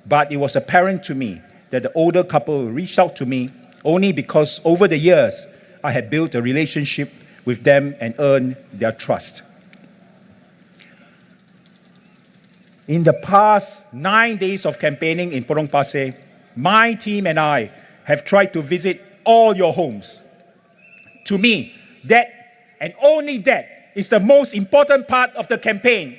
[SPEAKER 4] But it was apparent to me that the older couple reached out to me only because over the years, I had built a relationship with them and earned their trust. In the past 9 days of campaigning in Potong Pasir, my team and I have tried to visit all your homes. To me, that and only that is the most important part of the campaign.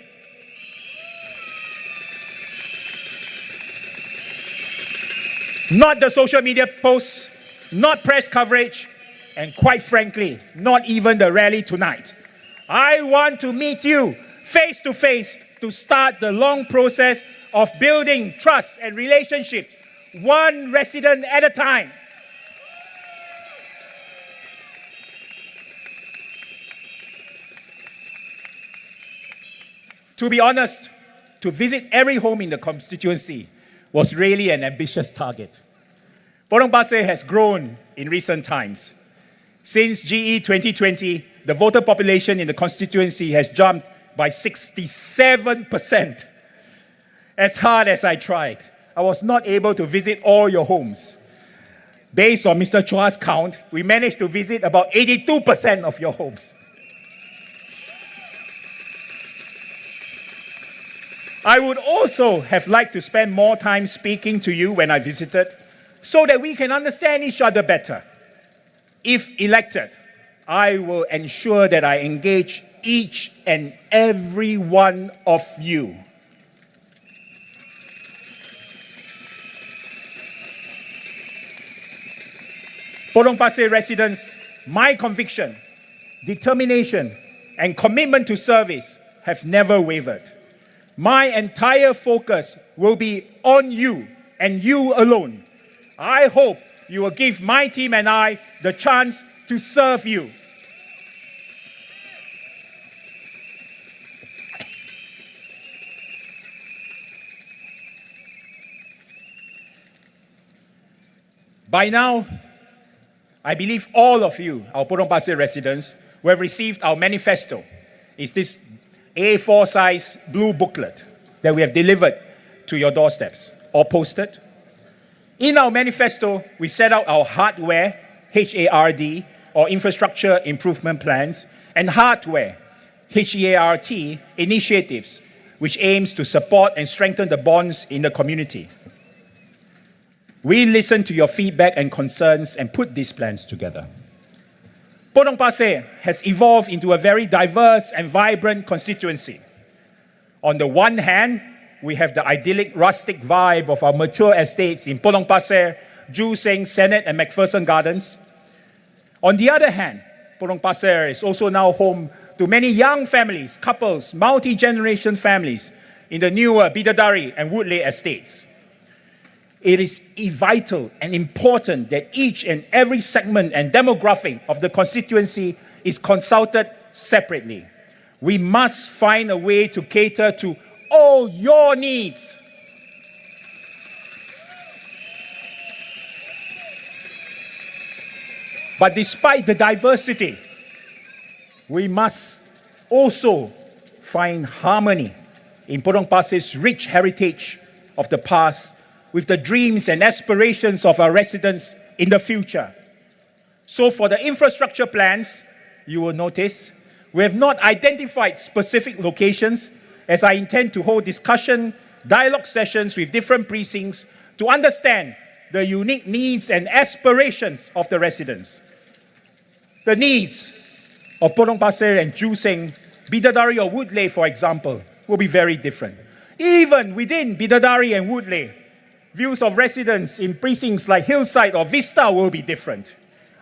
[SPEAKER 4] Not the social media posts, not press coverage, and quite frankly, not even the rally tonight. I want to meet you face to face to start the long process of building trust and relationships, one resident at a time. To be honest, to visit every home in the constituency was really an ambitious target. Potong Pasir has grown in recent times. Since GE2020, the voter population in the constituency has jumped by 67%. As hard as I tried, I was not able to visit all your homes. Based on Mr. Chua's count, we managed to visit about 82% of your homes. I would also have liked to spend more time speaking to you when I visited, so that we can understand each other better. If elected, I will ensure that I engage each and every one of you. Potong Pasir residents, my conviction, determination, and commitment to service have never wavered. My entire focus will be on you and you alone. I hope you will give my team and I the chance to serve you. By now, I believe all of you, our Potong Pasir residents, who have received our manifesto. It's this A4 size blue booklet that we have delivered to your doorsteps or posted. In our manifesto, we set out our hardware, HARD, or infrastructure improvement plans, and hardware, HEART, initiatives, which aims to support and strengthen the bonds in the community. We listened to your feedback and concerns and put these plans together. Potong Pasir has evolved into a very diverse and vibrant constituency. On the one hand, we have the idyllic rustic vibe of our mature estates in Potong Pasir, Joo Seng, Senate, and McPherson Gardens. On the other hand, Potong Pasir is also now home to many young families, couples, multi-generation families in the newer Bidadari and Woodley estates. It is vital and important that each and every segment and demographic of the constituency is consulted separately. We must find a way to cater to all your needs. But despite the diversity, we must also find harmony in Potong Pasir's rich heritage of the past with the dreams and aspirations of our residents in the future. So for the infrastructure plans, you will notice we have not identified specific locations, as I intend to hold discussion, dialogue sessions with different precincts to understand the unique needs and aspirations of the residents. The needs of Potong Pasir and Joo Seng, Bidadari or Woodley, for example, will be very different. Even within Bidadari and Woodley, views of residents in precincts like Hillside or Vista will be different.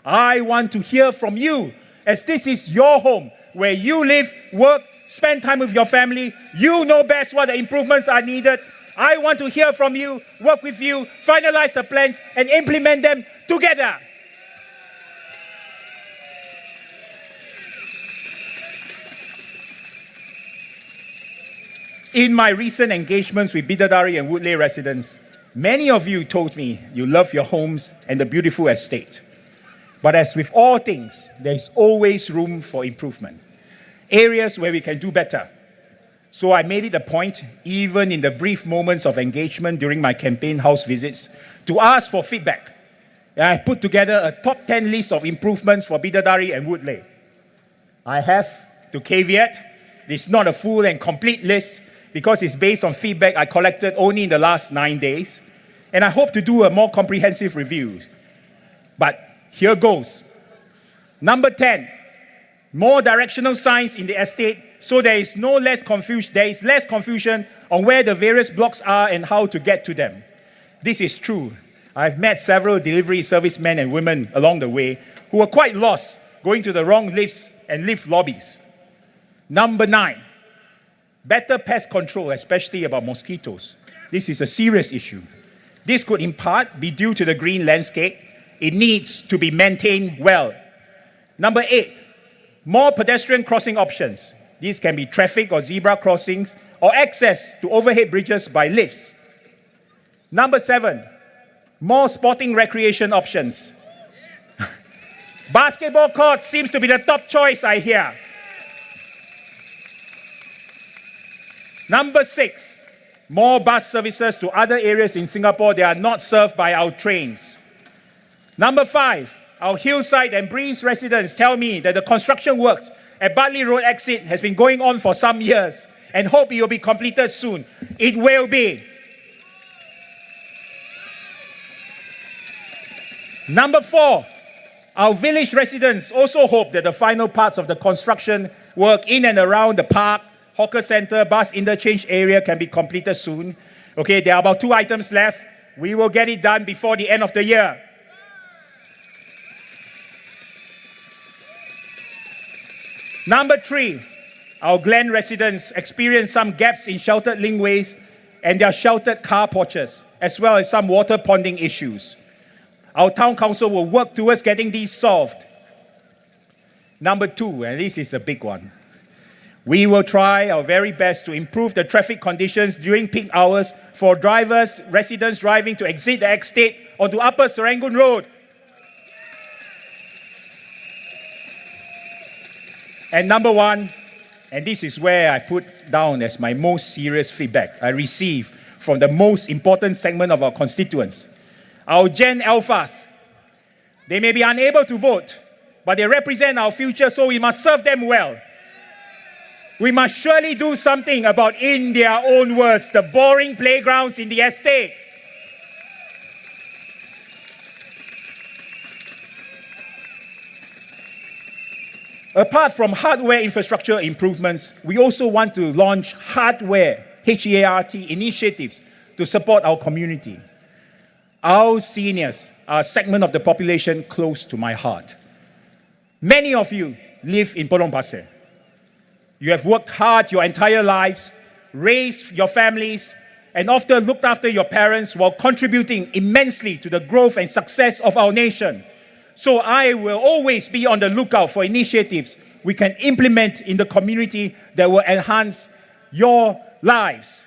[SPEAKER 4] I want to hear from you, as this is your home, where you live, work, spend time with your family. You know best what the improvements are needed. I want to hear from you, work with you, finalize the plans, and implement them together. In my recent engagements with Bidadari and Woodley residents, many of you told me you love your homes and the beautiful estate. But as with all things, there is always room for improvement. areas where we can do better. So I made it a point, even in the brief moments of engagement during my campaign house visits, to ask for feedback. And I put together a top 10 list of improvements for Bidadari and Woodleigh. I have to caveat, it's not a full and complete list because it's based on feedback I collected only in the last 9 days. And I hope to do a more comprehensive review. But here goes. Number 10, more directional signs in the estate so there is less confusion on where the various blocks are and how to get to them. This is true. I've met several delivery servicemen and women along the way who were quite lost going to the wrong lifts and lift lobbies. Number 9, better pest control, especially about mosquitoes. This is a serious issue. This could in part be due to the green landscape. It needs to be maintained well. Number 8, more pedestrian crossing options. These can be traffic or zebra crossings or access to overhead bridges by lifts. Number 7, more sporting recreation options. Basketball court seems to be the top choice, I hear. Number 6, more bus services to other areas in Singapore that are not served by our trains. Number 5, our Hillside and Breeze residents tell me that the construction works at Bartley Road exit has been going on for some years and hope it will be completed soon. It will be. Number 4, our village residents also hope that the final parts of the construction work in and around the park, hawker center, bus interchange area can be completed soon. Okay, there are about 2 items left. We will get it done before the end of the year. Number 3, our Glen residents experience some gaps in sheltered linkways and their sheltered car porches, as well as some water ponding issues. Our town council will work towards getting these solved. Number 2, and this is a big one. We will try our very best to improve the traffic conditions during peak hours for residents driving to exit the estate onto Upper Serangoon Road. And number 1, and this is where I put down as my most serious feedback I received from the most important segment of our constituents, our Gen Alphas. They may be unable to vote, but they represent our future, so we must serve them well. We must surely do something about, in their own words, the boring playgrounds in the estate. Apart from hardware infrastructure improvements, we also want to launch hardware, H-E-A-R-T, initiatives to support our community. Our seniors are a segment of the population close to my heart. Many of you live in Potong Pasir. You have worked hard your entire lives, raised your families, and often looked after your parents while contributing immensely to the growth and success of our nation. So I will always be on the lookout for initiatives we can implement in the community that will enhance your lives.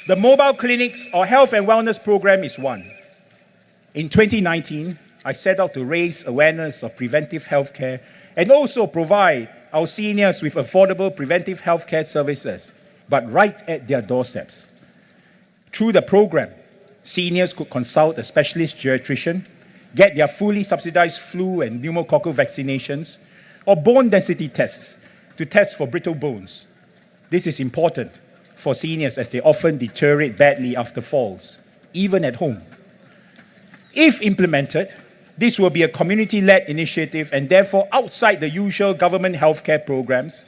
[SPEAKER 4] The mobile clinics or health and wellness program is one. In 2019, I set out to raise awareness of preventive healthcare and also provide our seniors with affordable preventive healthcare services, but right at their doorsteps. Through the program, seniors could consult a specialist geriatrician, get their fully subsidized flu and pneumococcal vaccinations, or bone density tests to test for brittle bones. This is important for seniors as they often deteriorate badly after falls, even at home. If implemented, this will be a community-led initiative and therefore outside the usual government healthcare programs.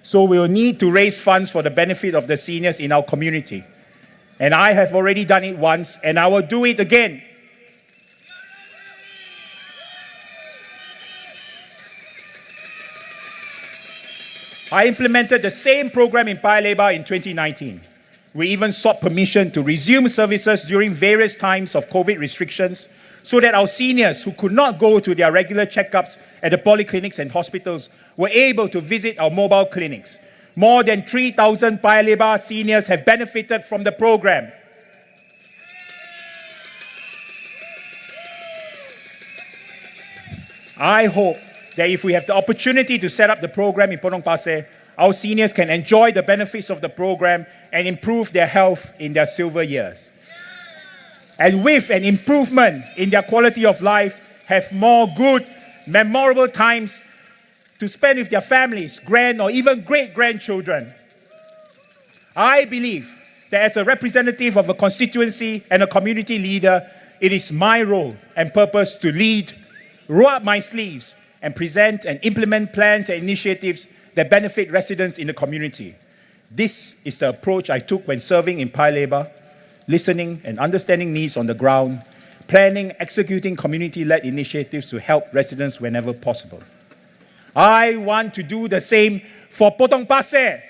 [SPEAKER 4] So we will need to raise funds for the benefit of the seniors in our community. And I have already done it once, and I will do it again. I implemented the same program in Paya Lebar in 2019. We even sought permission to resume services during various times of COVID restrictions so that our seniors who could not go to their regular checkups at the polyclinics and hospitals were able to visit our mobile clinics. More than 3,000 Paya Lebar seniors have benefited from the program. I hope that if we have the opportunity to set up the program in Potong Pasir, our seniors can enjoy the benefits of the program and improve their health in their silver years. And with an improvement in their quality of life, have more good, memorable times to spend with their families, grand or even great-grandchildren. I believe that as a representative of a constituency and a community leader, it is my role and purpose to lead, roll up my sleeves, and present and implement plans and initiatives that benefit residents in the community. This is the approach I took when serving in Paya Lebar, listening and understanding needs on the ground, planning, executing community-led initiatives to help residents whenever possible. I want to do the same for Potong Pasir.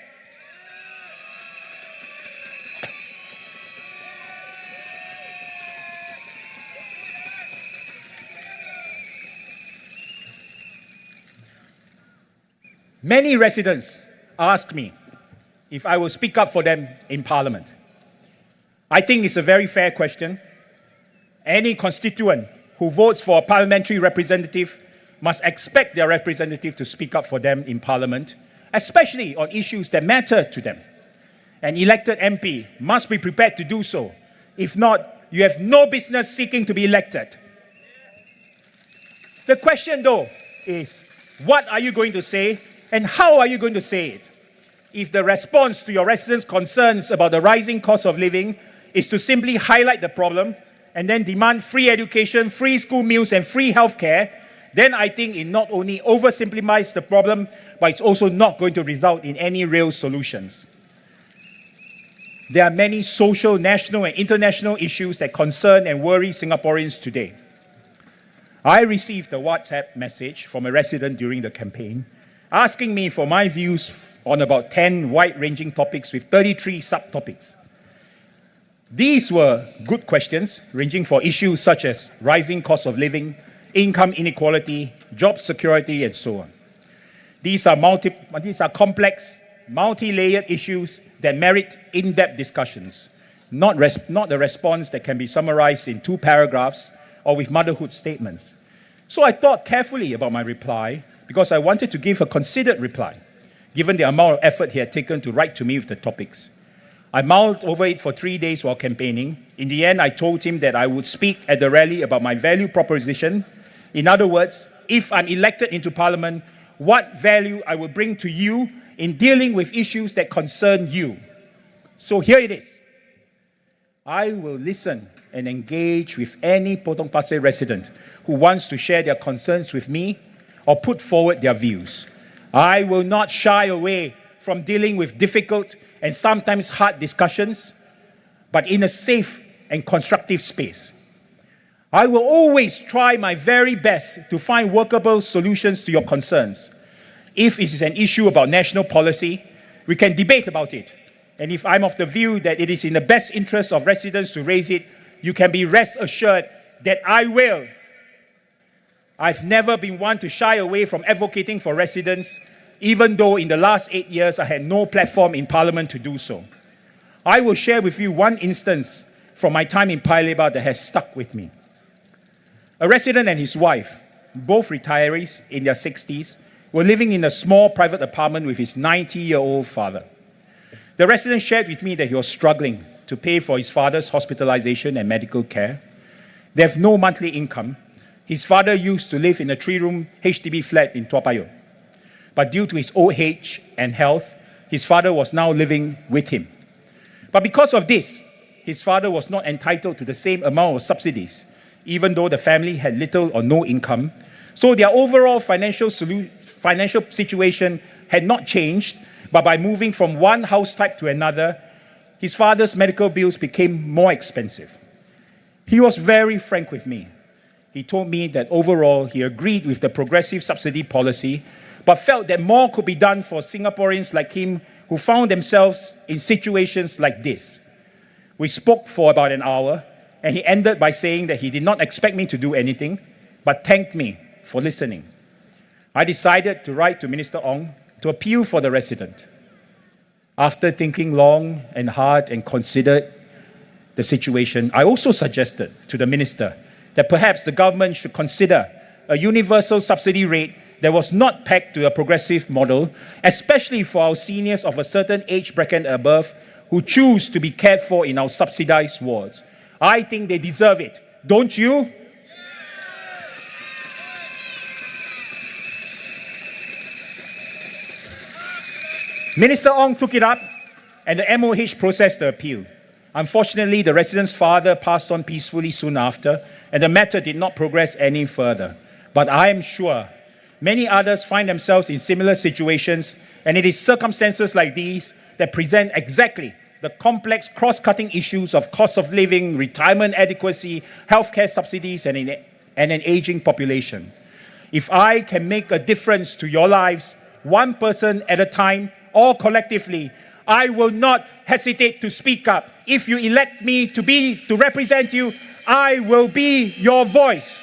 [SPEAKER 4] Many residents ask me if I will speak up for them in Parliament. I think it's a very fair question. Any constituent who votes for a parliamentary representative must expect their representative to speak up for them in Parliament, especially on issues that matter to them. An elected MP must be prepared to do so. If not, you have no business seeking to be elected. The question, though, is what are you going to say and how are you going to say it? If the response to your residents' concerns about the rising cost of living is to simply highlight the problem and then demand free education, free school meals, and free healthcare, then I think it not only oversimplifies the problem, but it's also not going to result in any real solutions. There are many social, national, and international issues that concern and worry Singaporeans today. I received a WhatsApp message from a resident during the campaign asking me for my views on about 10 wide-ranging topics with 33 subtopics. These were good questions, ranging for issues such as rising cost of living, income inequality, job security, and so on. These are complex, multi-layered issues that merit in-depth discussions, not the response that can be summarized in 2 paragraphs or with motherhood statements. So I thought carefully about my reply because I wanted to give a considered reply, given the amount of effort he had taken to write to me with the topics. I mulled over it for 3 days while campaigning. In the end, I told him that I would speak at the rally about my value proposition. In other words, if I'm elected into Parliament, what value I will bring to you in dealing with issues that concern you. So here it is. I will listen and engage with any Potong Pasir resident who wants to share their concerns with me or put forward their views. I will not shy away from dealing with difficult and sometimes hard discussions, but in a safe and constructive space. I will always try my very best to find workable solutions to your concerns. If it is an issue about national policy, we can debate about it. And if I'm of the view that it is in the best interest of residents to raise it, you can be rest assured that I will. I've never been one to shy away from advocating for residents, even though in the last 8 years I had no platform in Parliament to do so. I will share with you one instance from my time in Paya Lebar that has stuck with me. A resident and his wife, both retirees in their 60s, were living in a small private apartment with his 90-year-old father. The resident shared with me that he was struggling to pay for his father's hospitalization and medical care. They have no monthly income. His father used to live in a 3-room HDB flat in Tua Payoh. But due to his old age and health, his father was now living with him. But because of this, his father was not entitled to the same amount of subsidies, even though the family had little or no income. So their overall financial situation had not changed, but by moving from one house type to another, his father's medical bills became more expensive. He was very frank with me. He told me that overall he agreed with the progressive subsidy policy, but felt that more could be done for Singaporeans like him who found themselves in situations like this. We spoke for about an hour, and he ended by saying that he did not expect me to do anything, but thanked me for listening. I decided to write to Minister Ong to appeal for the resident. After thinking long and hard and considered the situation, I also suggested to the minister that perhaps the government should consider a universal subsidy rate that was not pegged to a progressive model, especially for our seniors of a certain age bracket and above who choose to be cared for in our subsidized wards. I think they deserve it. Don't you? Minister Ong took it up, and the MOH processed the appeal. Unfortunately, the resident's father passed on peacefully soon after, and the matter did not progress any further. But I am sure many others find themselves in similar situations, and it is circumstances like these that present exactly the complex cross-cutting issues of cost of living, retirement adequacy, healthcare subsidies, and an aging population. If I can make a difference to your lives, one person at a time or collectively, I will not hesitate to speak up. If you elect me to represent you, I will be your voice.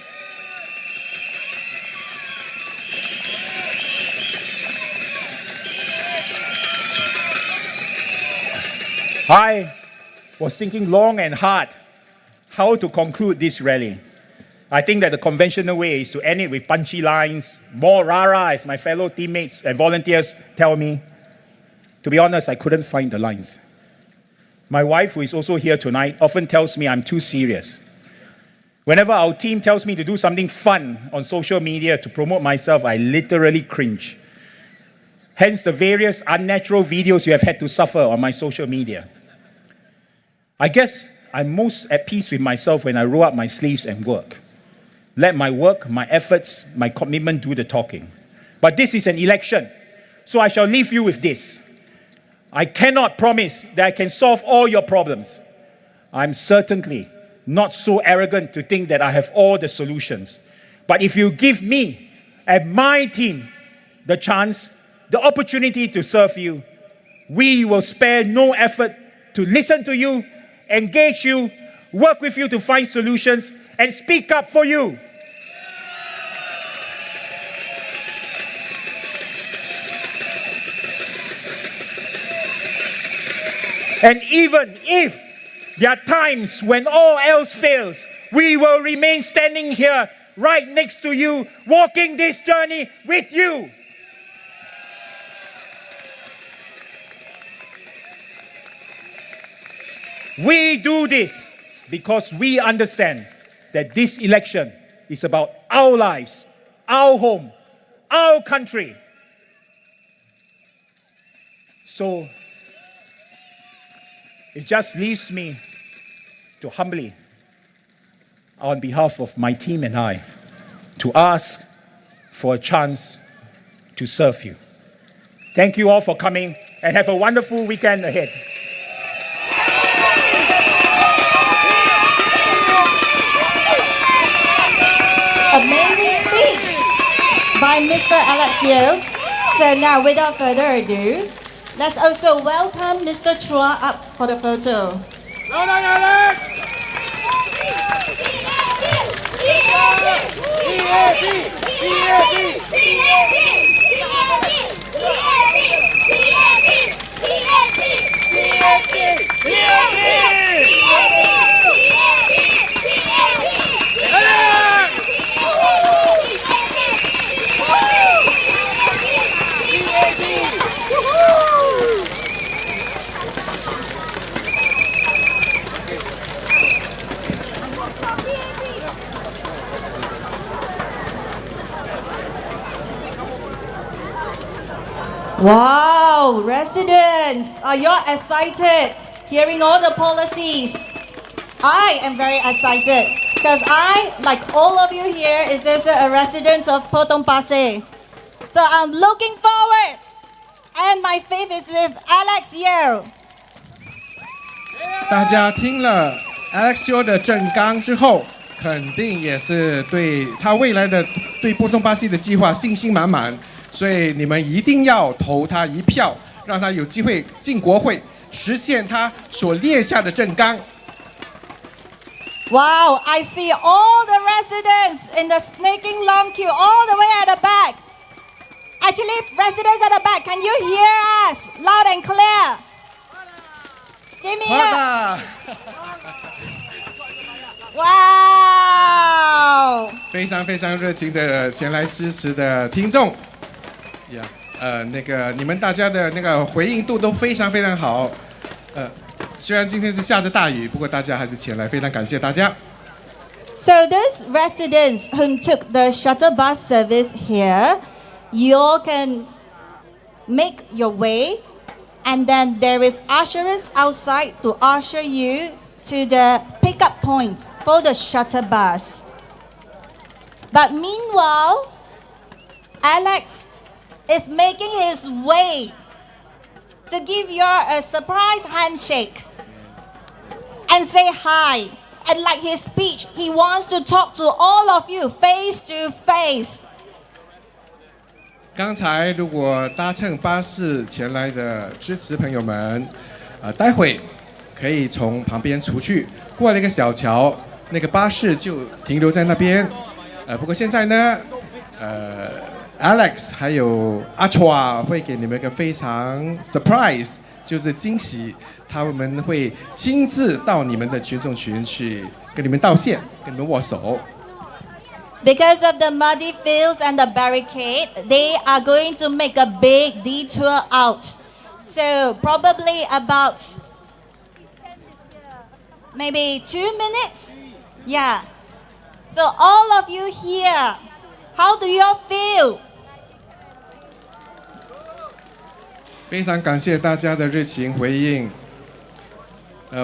[SPEAKER 4] I was thinking long and hard how to conclude this rally. I think that the conventional way is to end it with punchy lines, more rah-rah, as my fellow teammates and volunteers tell me. To be honest, I couldn't find the lines. My wife, who is also here tonight, often tells me I'm too serious. Whenever our team tells me to do something fun on social media to promote myself, I literally cringe. Hence the various unnatural videos you have had to suffer on my social media. I guess I'm most at peace with myself when I roll up my sleeves and work. Let my work, my efforts, my commitment do the talking. But this is an election, so I shall leave you with this. I cannot promise that I can solve all your problems. I'm certainly not so arrogant to think that I have all the solutions. But if you give me and my team the chance, the opportunity to serve you, we will spare no effort to listen to you, engage you, work with you to find solutions, and speak up for you. And even if there are times when all else fails, we will remain standing here right next to you, walking this journey with you. We do this because we understand that this election is about our lives, our home, our country. So it just leaves me to humbly, on behalf of my team and I, to ask for a chance to serve you. Thank you all for coming, and have a wonderful weekend ahead.
[SPEAKER 1] Amazing speech by Mr. Alex Yeo. So now, without further ado, let's also welcome Mr. Chua up for the photo.
[SPEAKER 5] Well done, Alex!
[SPEAKER 1] Wow, residents, are you excited hearing all the policies? I am very excited because I, like all of you here, is also a resident of Potong Pasir. So I'm looking forward. And my faith is with Alex Yeo.
[SPEAKER 2] 大家听了 Alex Yeo 的政纲之后，肯定也是对他未来的对波松巴西的计划信心满满，所以你们一定要投他一票，让他有机会进国会，实现他所列下的政纲。
[SPEAKER 1] Wow, I see all the residents in the snaking long queue all the way at the back. Actually, residents at the back, can you hear us loud and clear? Give me a... Wow!
[SPEAKER 2] 非常非常热情的前来支持的听众，呀，那个你们大家的那个回应度都非常非常好，虽然今天是下着大雨，不过大家还是前来，非常感谢大家。
[SPEAKER 1] So those residents who took the shuttle bus service here, you all can make your way, and then there is ushers outside to usher you to the pickup point for the shuttle bus. But meanwhile, Alex is making his way to give you a surprise handshake and say hi. And like his speech, he wants to talk to all of you face to face.
[SPEAKER 2] 刚才如果搭乘巴士前来的支持朋友们，待会可以从旁边出去，过了一个小桥，那个巴士就停留在那边。不过现在呢，Alex 还有阿 Chua 会给你们一个非常 surprise， 就是惊喜。他们会亲自到你们的群众群去跟你们道谢，跟你们握手。
[SPEAKER 1] Because of the muddy fields and the barricade, they are going to make a big detour out. So probably about maybe 2 minutes. Yeah. So all of you here, how do you all feel?
[SPEAKER 2] 非常感谢大家的热情回应。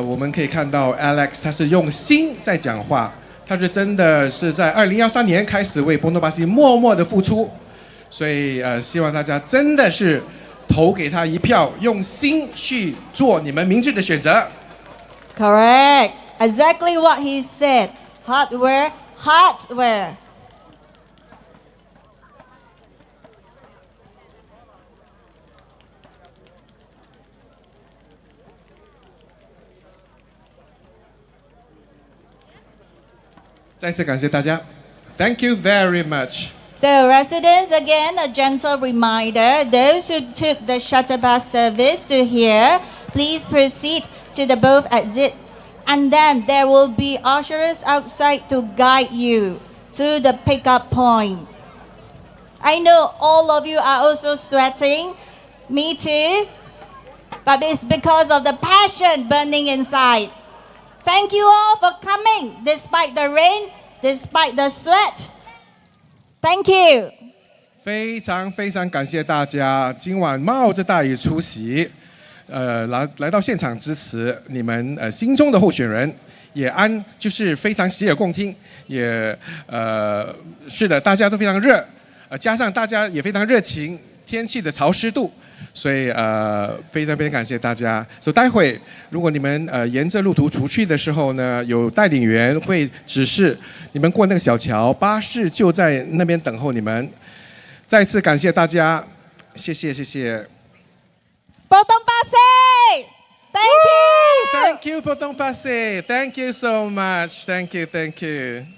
[SPEAKER 2] 我们可以看到 Alex 他是用心在讲话，他是真的是在2013年开始为波多巴西默默的付出，所以希望大家真的是投给他一票，用心去做你们明智的选择。
[SPEAKER 1] Correct. Exactly what he said. Hardware, hardware.
[SPEAKER 2] 再次感谢大家 ，Thank you very much.
[SPEAKER 1] So residents, again, a gentle reminder, those who took the shuttle bus service to here, please proceed to the both exit, and then there will be ushers outside to guide you to the pickup point. I know all of you are also sweating, me too, but it's because of the passion burning inside. Thank you all for coming, despite the rain, despite the sweat. Thank you.
[SPEAKER 2] 非常非常感谢大家今晚冒着大雨出席，来到现场支持你们心中的候选人，也就是非常洗耳恭听，也是的，大家都非常热，加上大家也非常热情，天气的潮湿度。所以非常非常感谢大家。所以待会如果你们沿着路途出去的时候呢，有带领员会指示你们过那个小桥，巴士就在那边等候你们。再次感谢大家，谢谢谢谢。
[SPEAKER 1] Potong Pasir! Thank you!
[SPEAKER 2] Thank you, Potong Pasir. Thank you so much. Thank you, thank you.